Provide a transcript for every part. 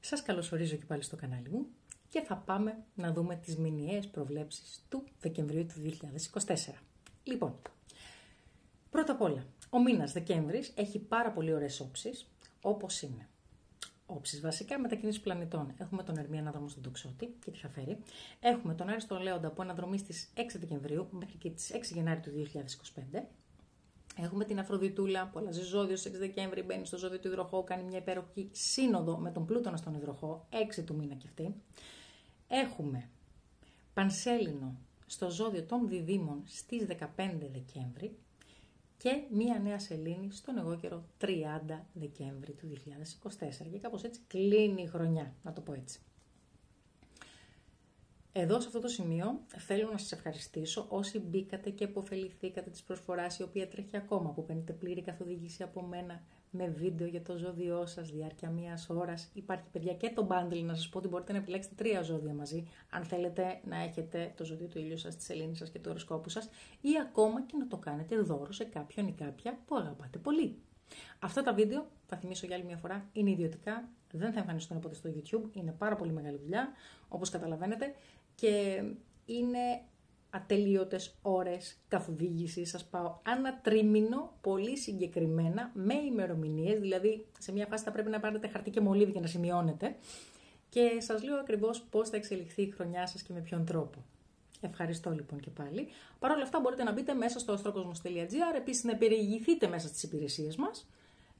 Σας καλωσορίζω και πάλι στο κανάλι μου και θα πάμε να δούμε τις μηνιαίες προβλέψεις του Δεκεμβρίου του 2024. Λοιπόν, πρώτα απ' όλα, ο μήνας Δεκέμβρης έχει πάρα πολύ ωραίες όψεις, όπως είναι. Όψεις βασικά μετακινήσεις πλανητών. Έχουμε τον Ερμή ανάδρομο στον Τοξότη και τι θα φέρει. Έχουμε τον Άρη στον Λέοντα που αναδρομεί στις 6 Δεκεμβρίου μέχρι και τις 6 Γενάρη του 2025. Έχουμε την Αφροδιτούλα που αλλάζει ζώδιο στις 6 Δεκέμβρη, μπαίνει στο ζώδιο του Υδροχόου, κάνει μια υπέροχη σύνοδο με τον Πλούτονα στον Υδροχόο, 6 του μήνα και αυτή. Έχουμε Πανσέλινο στο ζώδιο των Διδύμων στις 15 Δεκέμβρη και μία νέα σελήνη στον εγώκερο 30 Δεκέμβρη του 2024. Και κάπως έτσι κλείνει η χρονιά, να το πω έτσι. Εδώ σε αυτό το σημείο θέλω να σας ευχαριστήσω όσοι μπήκατε και αποφεληθήκατε της προσφοράς η οποία τρέχει ακόμα, που παίρνετε πλήρη καθοδήγηση από μένα με βίντεο για το ζώδιό σας, διάρκεια μιας ώρας. Υπάρχει παιδιά και το bundle, να σας πω ότι μπορείτε να επιλέξετε 3 ζώδια μαζί, αν θέλετε να έχετε το ζώδιο του ήλιου σας, τη σελήνη σας και του οροσκόπου σας, ή ακόμα και να το κάνετε δώρο σε κάποιον ή κάποια που αγαπάτε πολύ. Αυτά τα βίντεο, θα θυμίσω για άλλη μια φορά, είναι ιδιωτικά, δεν θα εμφανιστούν ποτέ στο YouTube, είναι πάρα πολύ μεγάλη δουλειά, όπως καταλαβαίνετε. Και είναι ατελείωτες ώρες καθοδήγησης. Σας πάω ανά τρίμηνο, πολύ συγκεκριμένα, με ημερομηνίες. Δηλαδή, σε μια φάση θα πρέπει να πάρετε χαρτί και μολύβι για να σημειώνετε. Και σας λέω ακριβώς πώς θα εξελιχθεί η χρονιά σας και με ποιον τρόπο. Ευχαριστώ λοιπόν και πάλι. Παρ' όλα αυτά μπορείτε να μπείτε μέσα στο astrokosmos.gr, επίσης να περιηγηθείτε μέσα στις υπηρεσίες μας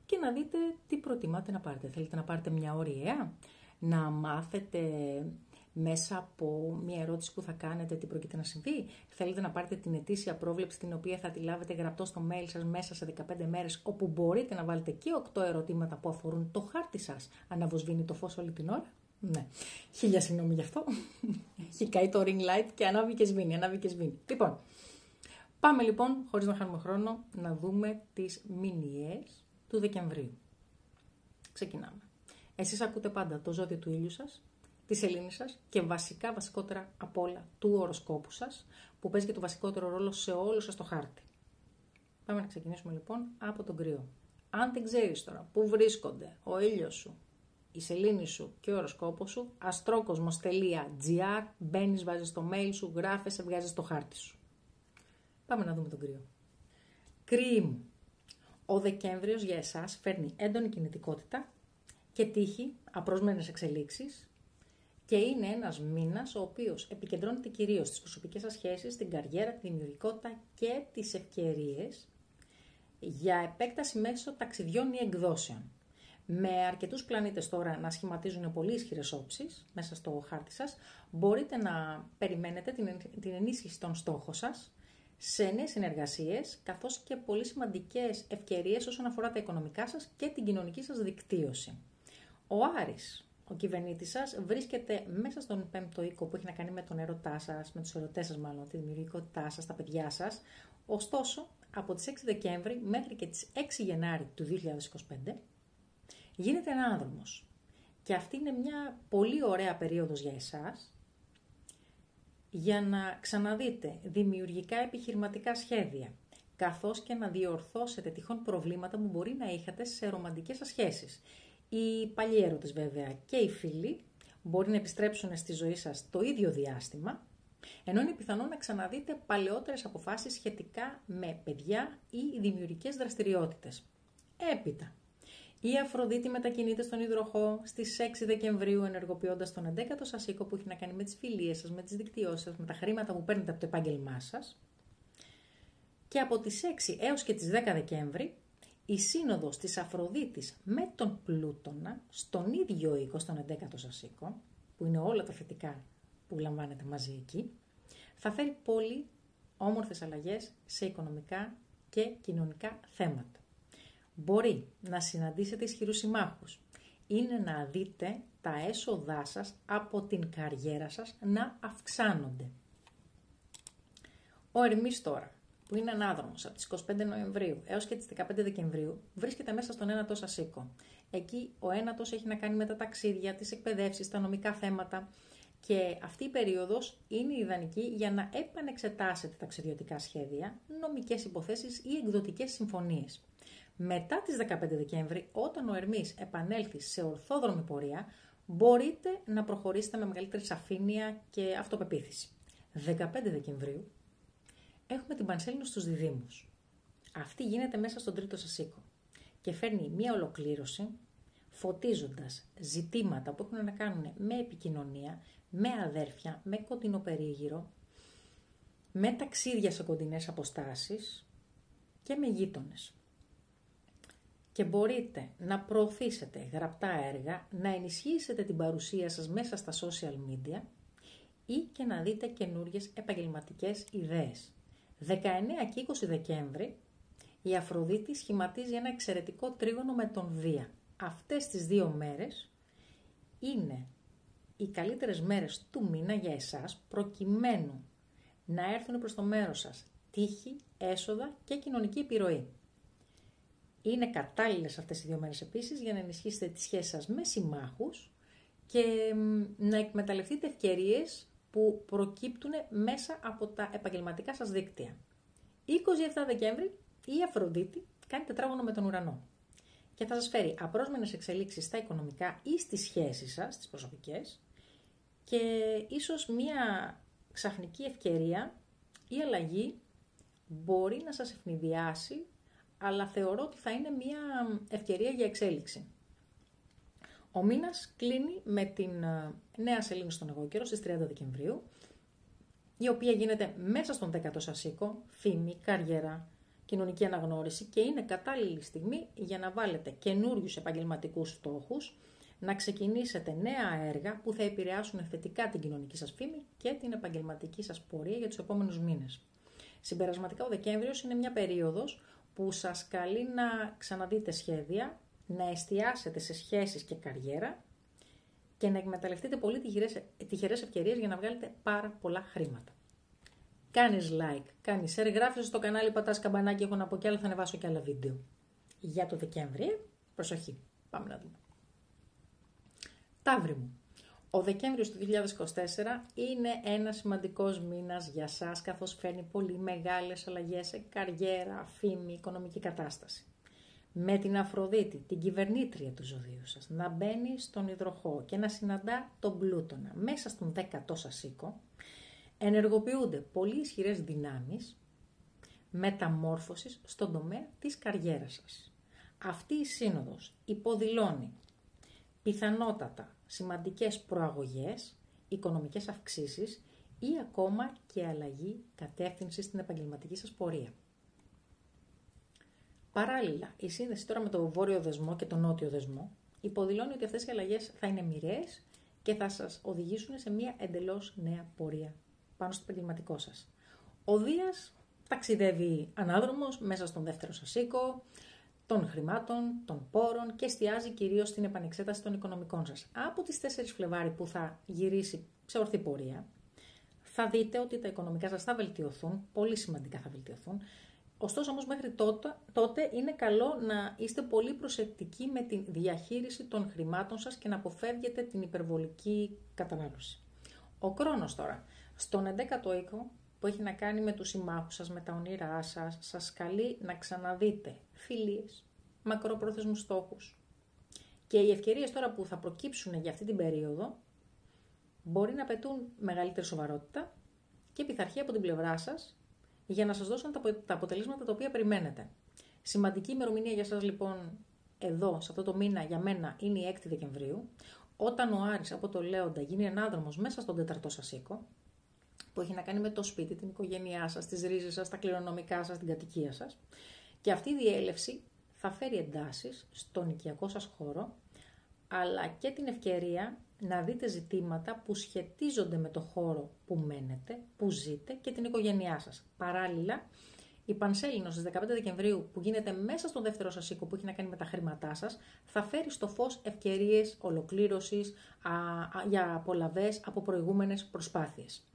και να δείτε τι προτιμάτε να πάρετε. Θέλετε να πάρετε μια ωριαία, να μάθετε μέσα από μια ερώτηση που θα κάνετε τι πρόκειται να συμβεί. Θέλετε να πάρετε την ετήσια πρόβλεψη, την οποία θα τη λάβετε γραπτό στο mail σας μέσα σε 15 μέρες, όπου μπορείτε να βάλετε και 8 ερωτήματα που αφορούν το χάρτη σας. Αναβοσβήνει το φως όλη την ώρα. Ναι. 1000 συγγνώμη γι' αυτό. Έχει καεί το ring light και ανάβει και σβήνει, ανάβει και σβήνει. Λοιπόν, πάμε λοιπόν, χωρίς να χάνουμε χρόνο, να δούμε τις μηνιαίες του Δεκεμβρίου. Ξεκινάμε. Εσείς ακούτε πάντα το ζώδιο του ήλιου σας, τη σελήνη σας και βασικότερα απ' όλα του οροσκόπου σας, που παίζει και το βασικότερο ρόλο σε όλο σας το χάρτη. Πάμε να ξεκινήσουμε λοιπόν από τον Κρυό. Αν δεν ξέρεις τώρα πού βρίσκονται ο ήλιος σου, η σελήνη σου και ο οροσκόπος σου, astrokosmos.gr, μπαίνεις, βάζεις το mail σου, γράφεσαι, βγάζεις το χάρτη σου. Πάμε να δούμε τον Κρυό. Κρυοί μου, ο Δεκέμβριος για εσάς φέρνει έντονη κινητικότητα και τύχη, απρόσμενες εξελίξεις, και είναι ένας μήνας ο οποίος επικεντρώνεται κυρίως στις προσωπικές σας σχέσεις, στην καριέρα, τη δημιουργικότητα και τις ευκαιρίες για επέκταση μέσω ταξιδιών ή εκδόσεων. Με αρκετούς πλανήτες τώρα να σχηματίζουν πολύ ισχυρές όψεις μέσα στο χάρτη σας, μπορείτε να περιμένετε την ενίσχυση των στόχων σας σε νέες συνεργασίες, καθώς και πολύ σημαντικές ευκαιρίες όσον αφορά τα οικονομικά σας και την κοινωνική σας δικτύωση. Ο Άρης, ο κυβερνήτης σας, βρίσκεται μέσα στον 5ο οίκο που έχει να κάνει με τον ερωτά σας, με τους ερωτές σας μάλλον, τη δημιουργικότητά σας, τα παιδιά σας. Ωστόσο, από τις 6 Δεκέμβρη μέχρι και τις 6 Γενάρη του 2025 γίνεται ανάδρομος. Και αυτή είναι μια πολύ ωραία περίοδος για εσάς, για να ξαναδείτε δημιουργικά επιχειρηματικά σχέδια, καθώς και να διορθώσετε τυχόν προβλήματα που μπορεί να είχατε σε ρομαντικές σας σχέσεις. Οι παλιοί έρωτες βέβαια και οι φίλοι μπορεί να επιστρέψουν στη ζωή σας το ίδιο διάστημα, ενώ είναι πιθανό να ξαναδείτε παλαιότερες αποφάσεις σχετικά με παιδιά ή δημιουργικές δραστηριότητες. Έπειτα, η Αφροδίτη μετακινείται στον Υδροχόο στις 6 Δεκεμβρίου, ενεργοποιώντας τον 11ο σας οίκο που έχει να κάνει με τις φιλίες σας, με τις δικτυώσεις σας, με τα χρήματα που παίρνετε από το επάγγελμά σας. Και από τις 6 έως και τις 10 Δεκέμβρη, η σύνοδος της Αφροδίτης με τον Πλούτονα στον ίδιο οίκο, στον 11ο σας οίκο, που είναι όλα τα θετικά που λαμβάνετε μαζί εκεί, θα φέρει πολύ όμορφες αλλαγές σε οικονομικά και κοινωνικά θέματα. Μπορεί να συναντήσετε ισχυρούς συμμάχους. Είναι να δείτε τα έσοδά σας από την καριέρα σας να αυξάνονται. Ο Ερμής τώρα, που είναι ανάδρομος από τις 25 Νοεμβρίου έως και τις 15 Δεκεμβρίου, βρίσκεται μέσα στον 1ο σας οίκο. Εκεί ο 1ος έχει να κάνει με τα ταξίδια, τις εκπαιδεύσεις, τα νομικά θέματα και αυτή η περίοδος είναι ιδανική για να επανεξετάσετε ταξιδιωτικά σχέδια, νομικές υποθέσεις ή εκδοτικές συμφωνίες. Μετά τις 15 Δεκέμβρη, όταν ο Ερμής επανέλθει σε ορθόδρομη πορεία, μπορείτε να προχωρήσετε με μεγαλύτερη σαφήνεια και αυτοπεποίθηση. 15 Δεκεμβρίου έχουμε την Πανσέλινο στους Διδύμους. Αυτή γίνεται μέσα στον τρίτο σας οίκο και φέρνει μία ολοκλήρωση φωτίζοντας ζητήματα που έχουν να κάνουν με επικοινωνία, με αδέρφια, με κοντινό περίγυρο, με ταξίδια σε κοντινές αποστάσεις και με γείτονες. Και μπορείτε να προωθήσετε γραπτά έργα, να ενισχύσετε την παρουσία σας μέσα στα social media ή και να δείτε καινούριες επαγγελματικές ιδέες. 19 και 20 Δεκέμβρη η Αφροδίτη σχηματίζει ένα εξαιρετικό τρίγωνο με τον Δία. Αυτές τις 2 μέρες είναι οι καλύτερες μέρες του μήνα για εσάς, προκειμένου να έρθουν προς το μέρος σας τύχη, έσοδα και κοινωνική επιρροή. Είναι κατάλληλες αυτές οι 2 μέρες επίσης για να ενισχύσετε τις σχέσεις σας με συμμάχους και να εκμεταλλευτείτε ευκαιρίες που προκύπτουν μέσα από τα επαγγελματικά σας δίκτυα. 27 Δεκέμβρη η Αφροδίτη κάνει τετράγωνο με τον ουρανό και θα σας φέρει απρόσμενες εξελίξεις στα οικονομικά ή στις σχέσεις σας, στις προσωπικές, και ίσως μία ξαφνική ευκαιρία ή αλλαγή μπορεί να σας ευνηδιάσει, αλλά θεωρώ ότι θα είναι μία ευκαιρία για εξέλιξη. Ο μήνας κλείνει με την νέα σελήνη στον εγώ καιρό στις 30 Δεκεμβρίου, η οποία γίνεται μέσα στον 10ο σας οίκο, φήμη, καριέρα, κοινωνική αναγνώριση, και είναι κατάλληλη στιγμή για να βάλετε καινούριους επαγγελματικούς στόχους, να ξεκινήσετε νέα έργα που θα επηρεάσουν θετικά την κοινωνική σας φήμη και την επαγγελματική σας πορεία για τους επόμενους μήνες. Συμπερασματικά, ο Δεκέμβριος είναι μια περίοδος που σας καλεί να ξαναδείτε σχέδια, να εστιάσετε σε σχέσεις και καριέρα και να εκμεταλλευτείτε πολύ τυχερές ευκαιρίες για να βγάλετε πάρα πολλά χρήματα. Κάνεις like, κάνεις share, γράφεις στο κανάλι, πατάς καμπανάκι, έχω να πω κι άλλα, θα ανεβάσω κι άλλα βίντεο. Για το Δεκέμβρη, προσοχή, πάμε να δούμε. Ταύρη μου, ο Δεκέμβριος του 2024 είναι ένας σημαντικός μήνας για σας, καθώς φέρνει πολύ μεγάλες αλλαγές σε καριέρα, φήμη, οικονομική κατάσταση. Με την Αφροδίτη, την κυβερνήτρια του ζωδίου σας, να μπαίνει στον υδροχόο και να συναντά τον Πλούτονα μέσα στον 10ο σας οίκο, ενεργοποιούνται πολύ ισχυρές δυνάμεις μεταμόρφωσης στον τομέα της καριέρας σας. Αυτή η σύνοδος υποδηλώνει πιθανότατα σημαντικές προαγωγές, οικονομικές αυξήσεις ή ακόμα και αλλαγή κατεύθυνσης στην επαγγελματική σας πορεία. Παράλληλα, η σύνδεση τώρα με το βόρειο δεσμό και τον νότιο δεσμό υποδηλώνει ότι αυτές οι αλλαγές θα είναι μοιραίες και θα σας οδηγήσουν σε μια εντελώς νέα πορεία πάνω στο επαγγελματικό σας. Ο Δίας ταξιδεύει ανάδρομος μέσα στον 2ο σας οίκο, των χρημάτων, των πόρων και εστιάζει κυρίως στην επανεξέταση των οικονομικών σας. Από τις 4 Φλεβάρι που θα γυρίσει σε ορθή πορεία, θα δείτε ότι τα οικονομικά σας θα βελτιωθούν, πολύ σημαντικά θα βελτιωθούν. Ωστόσο όμως μέχρι τότε είναι καλό να είστε πολύ προσεκτικοί με τη διαχείριση των χρημάτων σας και να αποφεύγετε την υπερβολική κατανάλωση. Ο Κρόνος τώρα, στον 11ο οίκο που έχει να κάνει με τους συμμάχους σας, με τα όνειρά σας, σας καλεί να ξαναδείτε φιλίες, μακροπρόθεσμους στόχους. Και οι ευκαιρίες τώρα που θα προκύψουν για αυτή την περίοδο μπορεί να απαιτούν μεγαλύτερη σοβαρότητα και πειθαρχία από την πλευρά σας για να σας δώσουν τα αποτελέσματα τα οποία περιμένετε. Σημαντική ημερομηνία για σας λοιπόν εδώ, σε αυτό το μήνα, για μένα είναι η 6η Δεκεμβρίου, όταν ο Άρης από το Λέοντα γίνει ανάδρομος μέσα στον 4ο σας οίκο, που έχει να κάνει με το σπίτι, την οικογένειά σας, τις ρίζες σας, τα κληρονομικά σας, την κατοικία σας. Και αυτή η διέλευση θα φέρει εντάσεις στον οικιακό σας χώρο, αλλά και την ευκαιρία να δείτε ζητήματα που σχετίζονται με το χώρο που μένετε, που ζείτε και την οικογένειά σας. Παράλληλα, η Πανσέλινος στις 15 Δεκεμβρίου που γίνεται μέσα στον 2ο σας οίκο που έχει να κάνει με τα χρήματά σας, θα φέρει στο φως ευκαιρίες ολοκλήρωσης για απολαβές από προηγούμενες προσπάθειες.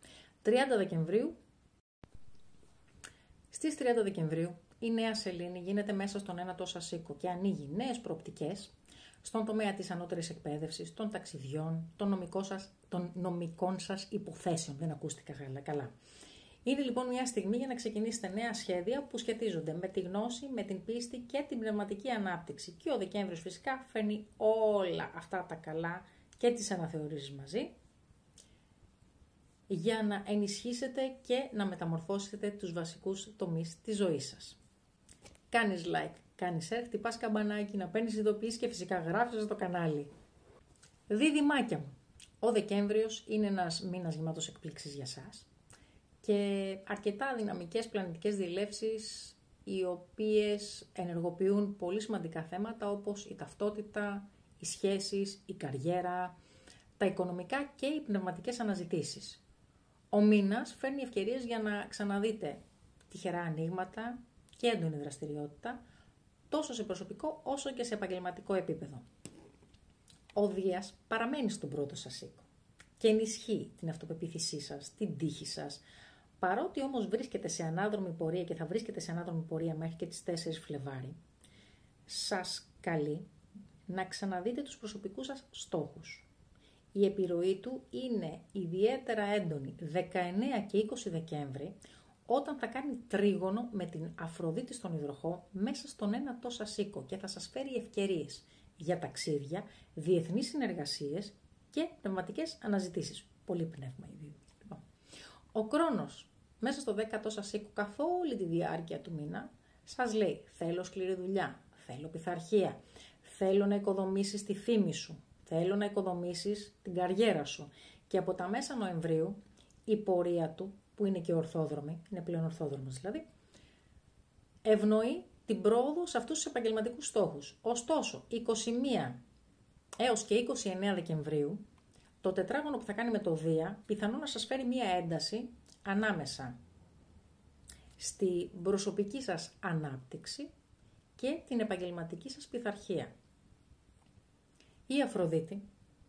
30 Δεκεμβρίου. Στις 30 Δεκεμβρίου η νέα σελήνη γίνεται μέσα στον 1ο σας οίκο και ανοίγει νέες προοπτικές στον τομέα της ανώτερης εκπαίδευσης, των ταξιδιών, των νομικών σας υποθέσεων. Δεν ακούστηκα καλά. Είναι λοιπόν μια στιγμή για να ξεκινήσετε νέα σχέδια που σχετίζονται με τη γνώση, με την πίστη και την πνευματική ανάπτυξη. Και ο Δεκέμβριος φυσικά φέρνει όλα αυτά τα καλά και τις αναθεωρήσεις μαζί, για να ενισχύσετε και να μεταμορφώσετε τους βασικούς τομείς της ζωής σας. Κάνεις like, κάνεις share, χτυπάς καμπανάκι, να παίρνεις ειδοποιήσεις και φυσικά γράφεις στο κανάλι. Δίδυμάκια μου. Ο Δεκέμβριος είναι ένας μήνας γεμάτος εκπλήξεις για σας και αρκετά δυναμικές πλανητικές διελεύσεις, οι οποίες ενεργοποιούν πολύ σημαντικά θέματα όπως η ταυτότητα, οι σχέσεις, η καριέρα, τα οικονομικά και οι πνευματικές αναζητήσεις. Ο μήνας φέρνει ευκαιρίες για να ξαναδείτε τυχερά ανοίγματα και έντονη δραστηριότητα, τόσο σε προσωπικό όσο και σε επαγγελματικό επίπεδο. Ο Δίας παραμένει στον πρώτο σας οίκο και ενισχύει την αυτοπεποίθησή σας, την τύχη σας, παρότι όμως βρίσκεται σε ανάδρομη πορεία και θα βρίσκεται σε ανάδρομη πορεία μέχρι και τις 4 Φλεβάρι, σας καλεί να ξαναδείτε τους προσωπικούς σας στόχους. Η επιρροή του είναι ιδιαίτερα έντονη 19 και 20 Δεκέμβρη, όταν θα κάνει τρίγωνο με την Αφροδίτη στον Υδροχό μέσα στον ένατο σας οίκο και θα σας φέρει ευκαιρίες για ταξίδια, διεθνείς συνεργασίες και πνευματικές αναζητήσεις. Πολύ πνεύμα ήδη. Ο Κρόνος μέσα στο 10ο σας οίκο καθ' όλη τη διάρκεια του μήνα σας λέει: θέλω σκληρή δουλειά, θέλω πειθαρχία, θέλω να οικοδομήσεις τη φήμη σου, θέλω να οικοδομήσεις την καριέρα σου. Και από τα μέσα Νοεμβρίου η πορεία του, που είναι και ορθόδρομη, είναι πλέον ορθόδρομος δηλαδή, ευνοεί την πρόοδο σε αυτούς τους επαγγελματικούς στόχους. Ωστόσο, 21 έως και 29 Δεκεμβρίου, το τετράγωνο που θα κάνει με το Δία, πιθανόν να σας φέρει μία ένταση ανάμεσα στη προσωπική σας ανάπτυξη και την επαγγελματική σας πειθαρχία. Η Αφροδίτη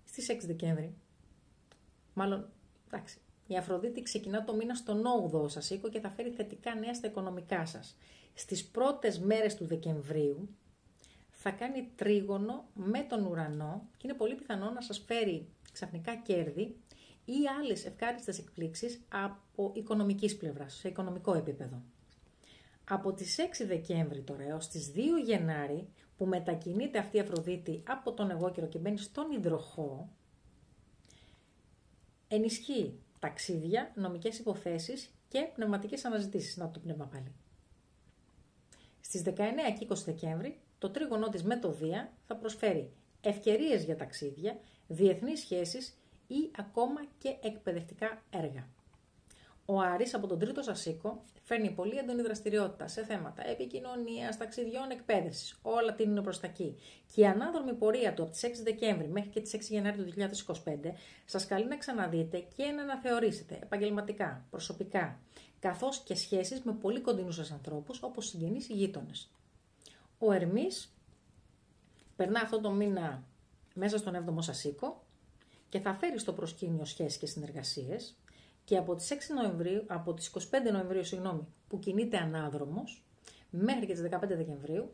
στις 6 Δεκέμβρη, η Αφροδίτη ξεκινά το μήνα στον 8ο σας οίκο και θα φέρει θετικά νέα στα οικονομικά σας. Στις πρώτες μέρες του Δεκεμβρίου θα κάνει τρίγωνο με τον ουρανό και είναι πολύ πιθανό να σας φέρει ξαφνικά κέρδη ή άλλες ευχάριστες εκπλήξεις από οικονομικής πλευράς, σε οικονομικό επίπεδο. Από τις 6 Δεκέμβρη τώρα έως τις 2 Γενάρη, που μετακινείται αυτή η Αφροδίτη από τον Αιγόκερο και μπαίνει στον Υδροχό, ενισχύει ταξίδια, νομικές υποθέσεις και πνευματικές αναζητήσεις. Να το πνεύμα πάλι. Στις 19 και 20 Δεκέμβρη, το τρίγωνό της με το Δία θα προσφέρει ευκαιρίες για ταξίδια, διεθνείς σχέσεις ή ακόμα και εκπαιδευτικά έργα. Ο Άρης από τον τρίτο σας οίκο φέρνει πολύ έντονη δραστηριότητα σε θέματα επικοινωνίας, ταξιδιών, εκπαίδευσης. Όλα τείνουν προς τα εκεί. Και η ανάδρομη πορεία του από τις 6 Δεκέμβρη μέχρι και τις 6 Γενάρη του 2025 σας καλεί να ξαναδείτε και να αναθεωρήσετε επαγγελματικά, προσωπικά, καθώς και σχέσεις με πολύ κοντινούς σας ανθρώπους όπως συγγενείς ή γείτονες. Ο Ερμής περνά αυτό το μήνα μέσα στον 7ο σας οίκο και θα φέρει στο προσκήνιο σχέσεις και συνεργασίες. Και από τις 25 Νοεμβρίου, που κινείται ανάδρομος, μέχρι και τις 15 Δεκεμβρίου,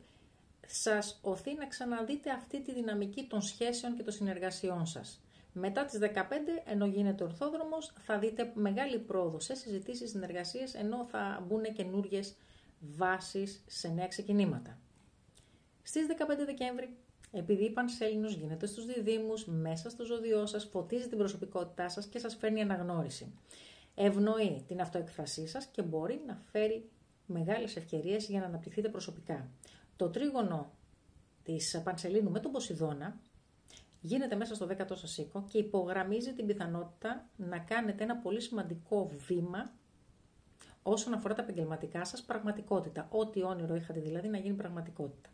σας οθεί να ξαναδείτε αυτή τη δυναμική των σχέσεων και των συνεργασιών σας. Μετά τις 15, ενώ γίνεται ορθόδρομος, θα δείτε μεγάλη πρόοδο σε συζητήσεις, συνεργασίες, ενώ θα μπουν καινούριες βάσεις σε νέα ξεκινήματα. Στις 15 Δεκέμβρη, επειδή η Πανσέλινος γίνεται στους διδύμους, μέσα στο ζωδιό σας, φωτίζει την προσωπικότητά σας και σας φέρνει αναγνώριση. Ευνοεί την αυτοεκφρασή σας και μπορεί να φέρει μεγάλες ευκαιρίες για να αναπτυχθείτε προσωπικά. Το τρίγωνο της Πανσελίνου με τον Ποσειδώνα γίνεται μέσα στο 10ο σας οίκο και υπογραμμίζει την πιθανότητα να κάνετε ένα πολύ σημαντικό βήμα όσον αφορά τα επαγγελματικά σας πραγματικότητα. Ό,τι όνειρο είχατε δηλαδή να γίνει πραγματικότητα.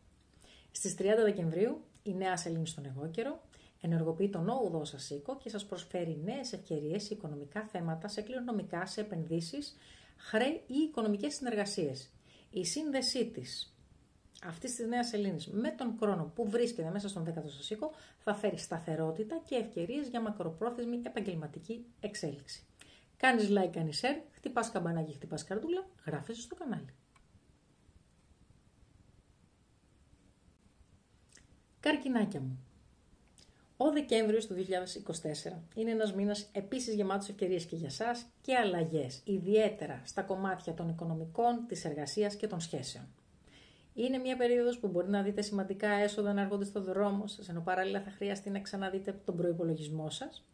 Στις 30 Δεκεμβρίου η νέα σελήνη στον Αιγόκερο ενεργοποιεί τον 8ο σας οίκο και σας προσφέρει νέες ευκαιρίες σε οικονομικά θέματα, σε κληρονομικά, σε επενδύσεις, χρέη ή οικονομικές συνεργασίες. Η σύνδεσή της αυτής της νέας σελήνης με τον Κρόνο που βρίσκεται μέσα στον 10ο σας οίκο θα φέρει σταθερότητα και ευκαιρίες για μακροπρόθεσμη επαγγελματική εξέλιξη. Κάνεις like, κάνεις share, χτυπάς καμπανάκι, χτυπάς καρδούλα, γράφεσαι στο κανάλι. Καρκινάκια μου. Ο Δεκέμβριος του 2024 είναι ένας μήνας επίσης γεμάτος ευκαιρίες και για σας και αλλαγές, ιδιαίτερα στα κομμάτια των οικονομικών, της εργασίας και των σχέσεων. Είναι μια περίοδος που μπορεί να δείτε σημαντικά έσοδα να έρχονται στο δρόμο σας, ενώ παράλληλα θα χρειαστεί να ξαναδείτε τον προϋπολογισμό σας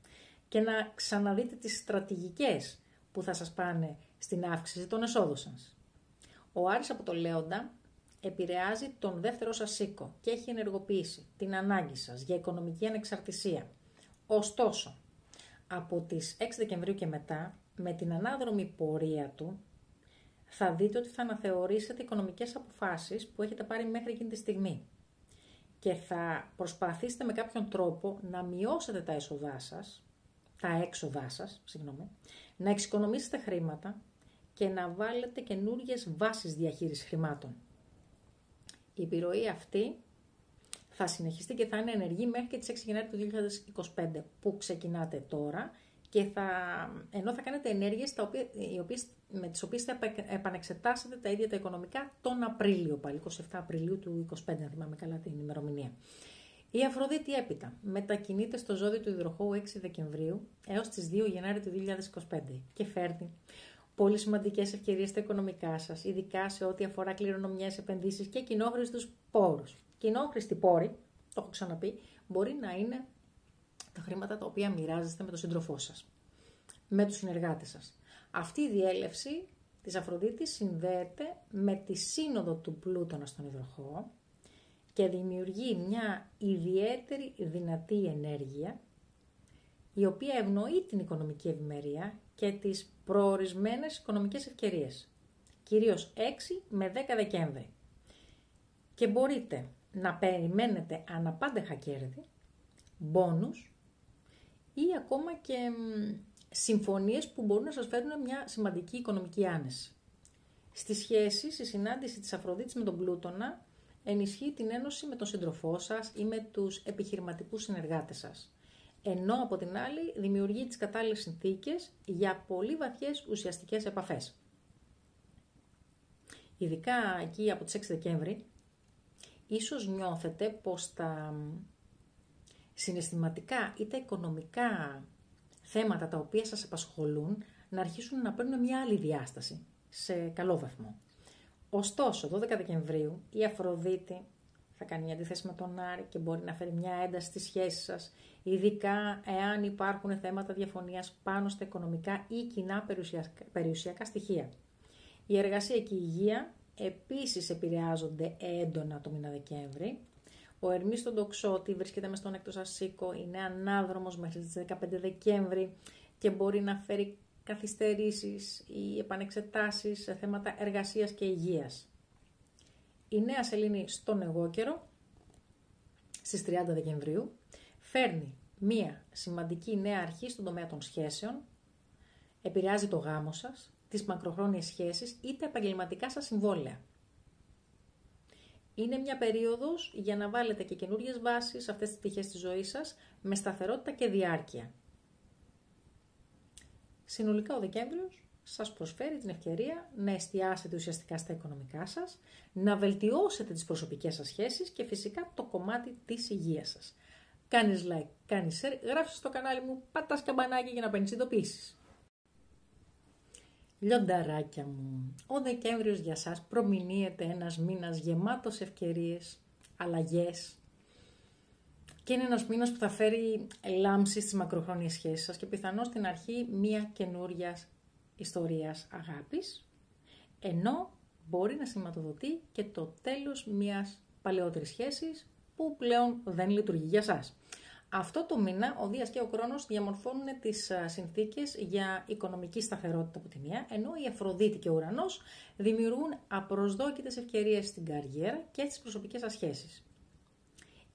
και να ξαναδείτε τις στρατηγικές που θα σας πάνε στην αύξηση των εσόδων σας. Ο Άρης από το Λέοντα επηρεάζει τον δεύτερο σας οίκο και έχει ενεργοποιήσει την ανάγκη σας για οικονομική ανεξαρτησία. Ωστόσο, από τις 6 Δεκεμβρίου και μετά, με την ανάδρομη πορεία του, θα δείτε ότι θα αναθεωρήσετε οικονομικές αποφάσεις που έχετε πάρει μέχρι εκείνη τη στιγμή και θα προσπαθήσετε με κάποιον τρόπο να μειώσετε τα έξοδά σας, να εξοικονομήσετε χρήματα και να βάλετε καινούργιες βάσεις διαχείρισης χρημάτων. Η επιρροή αυτή θα συνεχιστεί και θα είναι ενεργή μέχρι και τις 6 Γενάρη του 2025 που ξεκινάτε τώρα και ενώ θα κάνετε ενέργειες με τις οποίες θα επανεξετάσετε τα ίδια τα οικονομικά τον Απρίλιο, πάλι 27 Απριλίου του 2025, αν θυμάμαι καλά την ημερομηνία. Η Αφροδίτη έπειτα μετακινείται στο ζώδιο του υδροχόου 6 Δεκεμβρίου έως τις 2 Γενάρη του 2025 και φέρνει πολύ σημαντικές ευκαιρίες στα οικονομικά σας, ειδικά σε ό,τι αφορά κληρονομιές, επενδύσεις και κοινόχρηστους πόρους. Κοινόχρηστοι πόροι, το έχω ξαναπεί, μπορεί να είναι τα χρήματα τα οποία μοιράζεστε με τον σύντροφό σας, με τους συνεργάτες σας. Αυτή η διέλευση της Αφροδίτης συνδέεται με τη σύνοδο του Πλούτονα στον υδροχόο και δημιουργεί μια ιδιαίτερη δυνατή ενέργεια η οποία ευνοεί την οικονομική ευημερία και τις προορισμένες οικονομικές ευκαιρίες, κυρίως 6 με 10 Δεκέμβρη. Και μπορείτε να περιμένετε αναπάντεχα κέρδη, μπόνους ή ακόμα και συμφωνίες που μπορούν να σας φέρουν μια σημαντική οικονομική άνεση. Στις σχέσεις, η συνάντηση της Αφροδίτης με τον Πλούτονα ενισχύει την ένωση με τον σύντροφό σας ή με τους επιχειρηματικούς συνεργάτες σας. Ενώ από την άλλη δημιουργεί τις κατάλληλες συνθήκες για πολύ βαθιές ουσιαστικές επαφές. Ειδικά εκεί από τις 6 Δεκέμβρη, ίσως νιώθετε πως τα συναισθηματικά ή τα οικονομικά θέματα τα οποία σας απασχολούν να αρχίσουν να παίρνουν μια άλλη διάσταση, σε καλό βαθμό. Ωστόσο, 12 Δεκεμβρίου η Αφροδίτη θα κάνει μια αντίθεση με τον Άρη και μπορεί να φέρει μια ένταση στις σχέσεις σας, ειδικά εάν υπάρχουν θέματα διαφωνίας πάνω στα οικονομικά ή κοινά περιουσιακά στοιχεία. Η εργασία και η υγεία επίσης επηρεάζονται έντονα το μήνα Δεκέμβρη. Ο Ερμής στον Τοξότη βρίσκεται μες στον έκτο σας οίκο, είναι ανάδρομος μέχρι τις 15 Δεκέμβρη και μπορεί να φέρει καθυστερήσεις ή επανεξετάσεις σε θέματα εργασίας και υγείας. Η νέα σελήνη στον εγώκερο στις 30 Δεκεμβρίου φέρνει μία σημαντική νέα αρχή στον τομέα των σχέσεων, επηρεάζει το γάμο σας, τις μακροχρόνιες σχέσεις ή τα επαγγελματικά σας συμβόλαια. Είναι μια περίοδος για να βάλετε και καινούριες βάσεις σε αυτές τις πτυχές της ζωής σας με σταθερότητα και διάρκεια. Συνολικά ο Δεκέμβριος σας προσφέρει την ευκαιρία να εστιάσετε ουσιαστικά στα οικονομικά σας, να βελτιώσετε τις προσωπικές σας σχέσεις και φυσικά το κομμάτι της υγείας σας. Κάνεις like, κάνεις share, γράψεις στο κανάλι μου, πατάς καμπανάκι για να παίρνεις ειδοποιήσεις. Λιονταράκια μου, ο Δεκέμβριος για σας προμηνύεται ένας μήνας γεμάτος ευκαιρίες, αλλαγές και είναι ένας μήνας που θα φέρει λάμψη στις μακροχρόνιες σχέσεις σας και πιθανώς στην αρχή μια καινούριας ιστορίας αγάπης, ενώ μπορεί να σηματοδοτεί και το τέλος μιας παλαιότερης σχέσης που πλέον δεν λειτουργεί για σας. Αυτό το μήνα ο Δίας και ο Κρόνος διαμορφώνουν τις συνθήκες για οικονομική σταθερότητα από τη μία, ενώ η Αφροδίτη και ο Ουρανός δημιουργούν απροσδόκητες ευκαιρίες στην καριέρα και στις προσωπικές σας σχέσεις.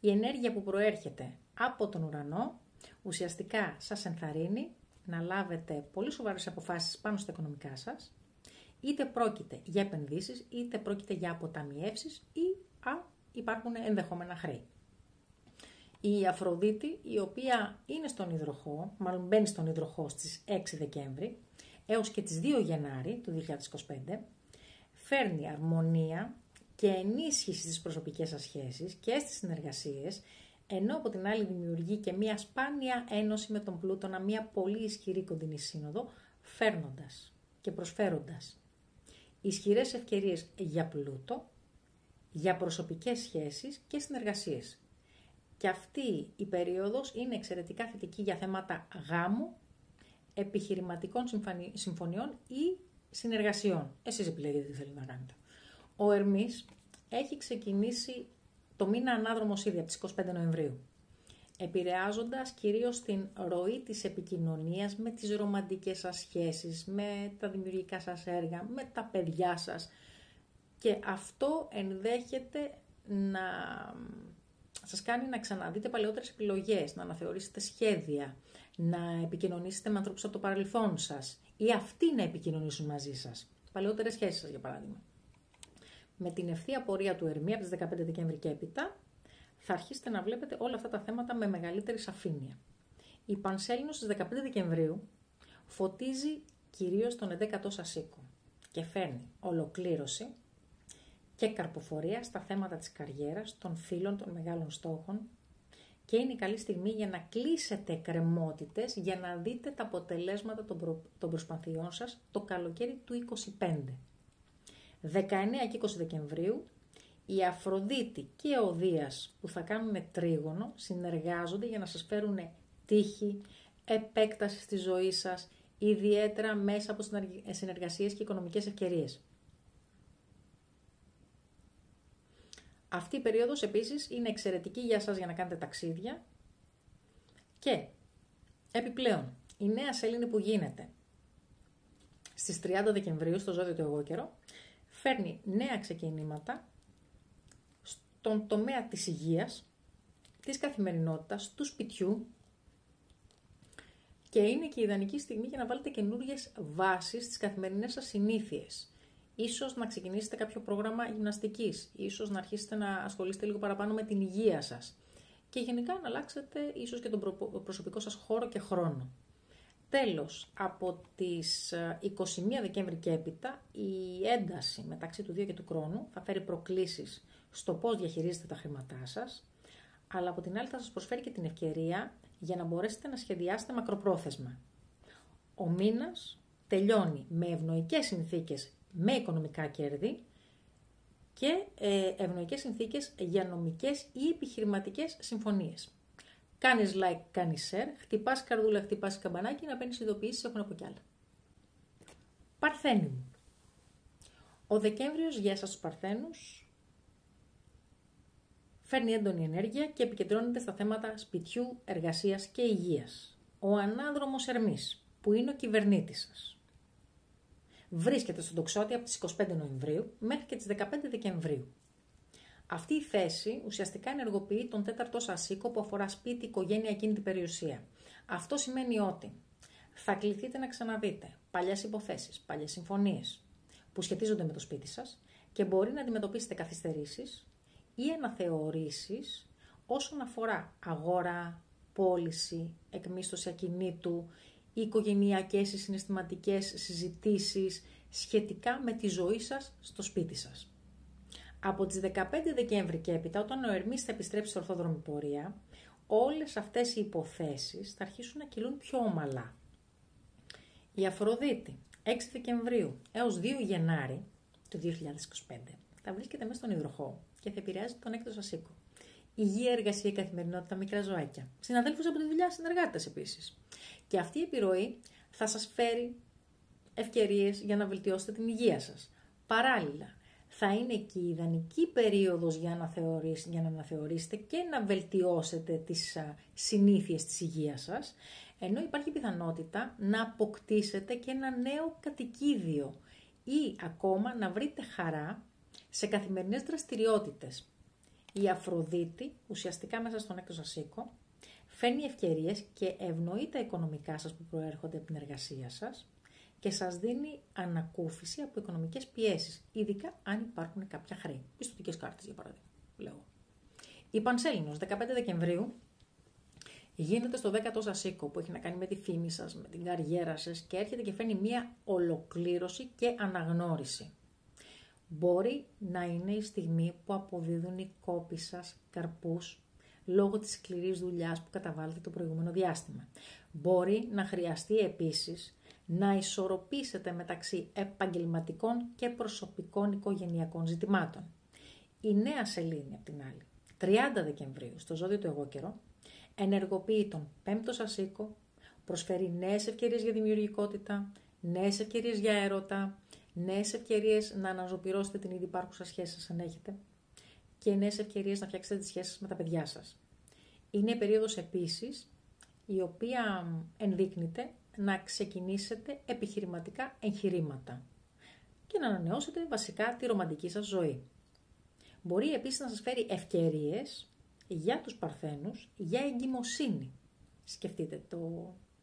Η ενέργεια που προέρχεται από τον Ουρανό ουσιαστικά σας ενθαρρύνει να λάβετε πολύ σοβαρές αποφάσεις πάνω στα οικονομικά σας, είτε πρόκειται για επενδύσεις, είτε πρόκειται για αποταμιεύσεις ή υπάρχουν ενδεχόμενα χρέη. Η Αφροδίτη, η οποία είναι στον υδροχόο, μάλλον μπαίνει στον υδροχόο στις 6 Δεκέμβρη έως και τις 2 Γενάρη του 2025, φέρνει αρμονία και ενίσχυση στις προσωπικές σας σχέσεις και στις συνεργασίες, ενώ από την άλλη δημιουργεί και μια σπάνια ένωση με τον Πλούτονα, μια πολύ ισχυρή κοντινή σύνοδο, φέρνοντας και προσφέροντας ισχυρές ευκαιρίες για πλούτο για προσωπικές σχέσεις και συνεργασίες. Και αυτή η περίοδος είναι εξαιρετικά θετική για θέματα γάμου, επιχειρηματικών συμφωνιών ή συνεργασιών. Εσείς επιλέγετε τι θέλετε να κάνετε. Ο Ερμής έχει ξεκινήσει το μήνα ανάδρομος ήδη από τις 25 Νοεμβρίου, επηρεάζοντας κυρίως την ροή της επικοινωνίας με τις ρομαντικές σας σχέσεις, με τα δημιουργικά σας έργα, με τα παιδιά σας. Και αυτό ενδέχεται να σας κάνει να ξαναδείτε παλαιότερες επιλογές, να αναθεωρήσετε σχέδια, να επικοινωνήσετε με ανθρώπους από το παρελθόν σας ή αυτοί να επικοινωνήσουν μαζί σας. Παλαιότερες σχέσεις σας, για παράδειγμα. Με την ευθεία πορεία του Ερμή από τις 15 Δεκέμβρη και έπειτα, θα αρχίσετε να βλέπετε όλα αυτά τα θέματα με μεγαλύτερη σαφήνεια. Η Πανσέλινος στις 15 Δεκεμβρίου φωτίζει κυρίως τον 11ο σας οίκο και φέρνει ολοκλήρωση και καρποφορία στα θέματα της καριέρας, των φίλων, των μεγάλων στόχων και είναι η καλή στιγμή για να κλείσετε εκκρεμότητες για να δείτε τα αποτελέσματα των προσπαθειών σας το καλοκαίρι του 25. 19 και 20 Δεκεμβρίου η Αφροδίτη και ο Δίας που θα κάνουν τρίγωνο συνεργάζονται για να σας φέρουν τύχη, επέκταση στη ζωή σας, ιδιαίτερα μέσα από συνεργασίες και οικονομικές ευκαιρίες. Αυτή η περίοδος επίσης είναι εξαιρετική για σας για να κάνετε ταξίδια και επιπλέον η νέα σελήνη που γίνεται στις 30 Δεκεμβρίου στο ζώδιο του εγώκερο φέρνει νέα ξεκινήματα στον τομέα της υγείας, της καθημερινότητας, του σπιτιού και είναι και η ιδανική στιγμή για να βάλετε καινούργιες βάσεις στις καθημερινές σας συνήθειες. Ίσως να ξεκινήσετε κάποιο πρόγραμμα γυμναστικής, ίσως να αρχίσετε να ασχολείστε λίγο παραπάνω με την υγεία σας και γενικά να αλλάξετε ίσως και τον προσωπικό σας χώρο και χρόνο. Τέλος, από τις 21 Δεκέμβρη και έπειτα, η ένταση μεταξύ του Δίου και του Κρόνου θα φέρει προκλήσεις στο πώς διαχειρίζετε τα χρήματά σας, αλλά από την άλλη θα σας προσφέρει και την ευκαιρία για να μπορέσετε να σχεδιάσετε μακροπρόθεσμα. Ο μήνας τελειώνει με ευνοϊκές συνθήκες με οικονομικά κέρδη και ευνοϊκές συνθήκες για νομικές ή επιχειρηματικές συμφωνίες. Κάνεις like, κάνεις share, χτυπάς καρδούλα, χτυπάς καμπανάκι να παίρνεις ειδοποιήσεις, έχουν από κι άλλα. Παρθένοι μου. Ο Δεκέμβριος για σας τους Παρθένους φέρνει έντονη ενέργεια και επικεντρώνεται στα θέματα σπιτιού, εργασίας και υγείας. Ο ανάδρομος Ερμής, που είναι ο κυβερνήτης σας, βρίσκεται στον τοξότη από τις 25 Νοεμβρίου μέχρι και τις 15 Δεκεμβρίου. Αυτή η θέση ουσιαστικά ενεργοποιεί τον 4ο σας οίκο που αφορά σπίτι, οικογένεια, κίνητη περιουσία. Αυτό σημαίνει ότι θα κληθείτε να ξαναδείτε παλιές υποθέσεις, παλιές συμφωνίες που σχετίζονται με το σπίτι σας και μπορεί να αντιμετωπίσετε καθυστερήσεις ή αναθεωρήσεις όσον αφορά αγορά, πώληση, εκμίσθωση ακινήτου, οικογενειακές ή συναισθηματικές συζητήσεις σχετικά με τη ζωή σας στο σπίτι σας. Από τις 15 Δεκέμβρη και έπειτα, όταν ο Ερμής θα επιστρέψει στο ορθόδρομη πορεία, όλες αυτές οι υποθέσεις θα αρχίσουν να κυλούν πιο ομαλά. Η Αφροδίτη, 6 Δεκεμβρίου έως 2 Γενάρη του 2025, θα βρίσκεται μέσα στον υδροχόο και θα επηρεάζει τον 6ο σας οίκο. Υγεία, εργασία, καθημερινότητα, μικρά ζωάκια. Συναδέλφους από τη δουλειά, συνεργάτες επίσης. Και αυτή η επιρροή θα σας φέρει ευκαιρίες για να βελτιώσετε την υγεία σας. Παράλληλα, θα είναι και η ιδανική περίοδος για να αναθεωρήσετε και να βελτιώσετε τις συνήθειες της υγείας σας, ενώ υπάρχει πιθανότητα να αποκτήσετε και ένα νέο κατοικίδιο ή ακόμα να βρείτε χαρά σε καθημερινές δραστηριότητες. Η Αφροδίτη, ουσιαστικά μέσα στον 6ο σας οίκο, φέρνει ευκαιρίες και ευνοεί τα οικονομικά σας που προέρχονται από την εργασία σας και σας δίνει ανακούφιση από οικονομικές πιέσεις, ειδικά αν υπάρχουν κάποια χρέη. Πιστωτικές κάρτες, για παράδειγμα, λέω. Η Πανσέλινος, 15 Δεκεμβρίου, γίνεται στο 10ο σας οίκο που έχει να κάνει με τη φήμη σας, με την καριέρα σας και έρχεται και φέρνει μία ολοκλήρωση και αναγνώριση. Μπορεί να είναι η στιγμή που αποδίδουν οι κόποι σας καρπούς λόγω της σκληρής δουλειάς που καταβάλλετε το προηγούμενο διάστημα. Μπορεί να χρειαστεί επίσης να ισορροπήσετε μεταξύ επαγγελματικών και προσωπικών οικογενειακών ζητημάτων. Η νέα σελήνη, απ' την άλλη, 30 Δεκεμβρίου, στο ζώδιο του εγώ καιρό, ενεργοποιεί τον 5ο σας οίκο, προσφέρει νέες ευκαιρίες για δημιουργικότητα, νέες ευκαιρίες για έρωτα, νέες ευκαιρίες να αναζωπυρώσετε την ήδη υπάρχουσα σχέση σας αν έχετε και νέες ευκαιρίες να φτιάξετε τις σχέσεις με τα παιδιά σας. Είναι περίοδος επίσης η οποία ενδείκνυται να ξεκινήσετε επιχειρηματικά εγχειρήματα και να ανανεώσετε βασικά τη ρομαντική σας ζωή. Μπορεί επίσης να σας φέρει ευκαιρίες για τους Παρθένους, για εγκυμοσύνη. Σκεφτείτε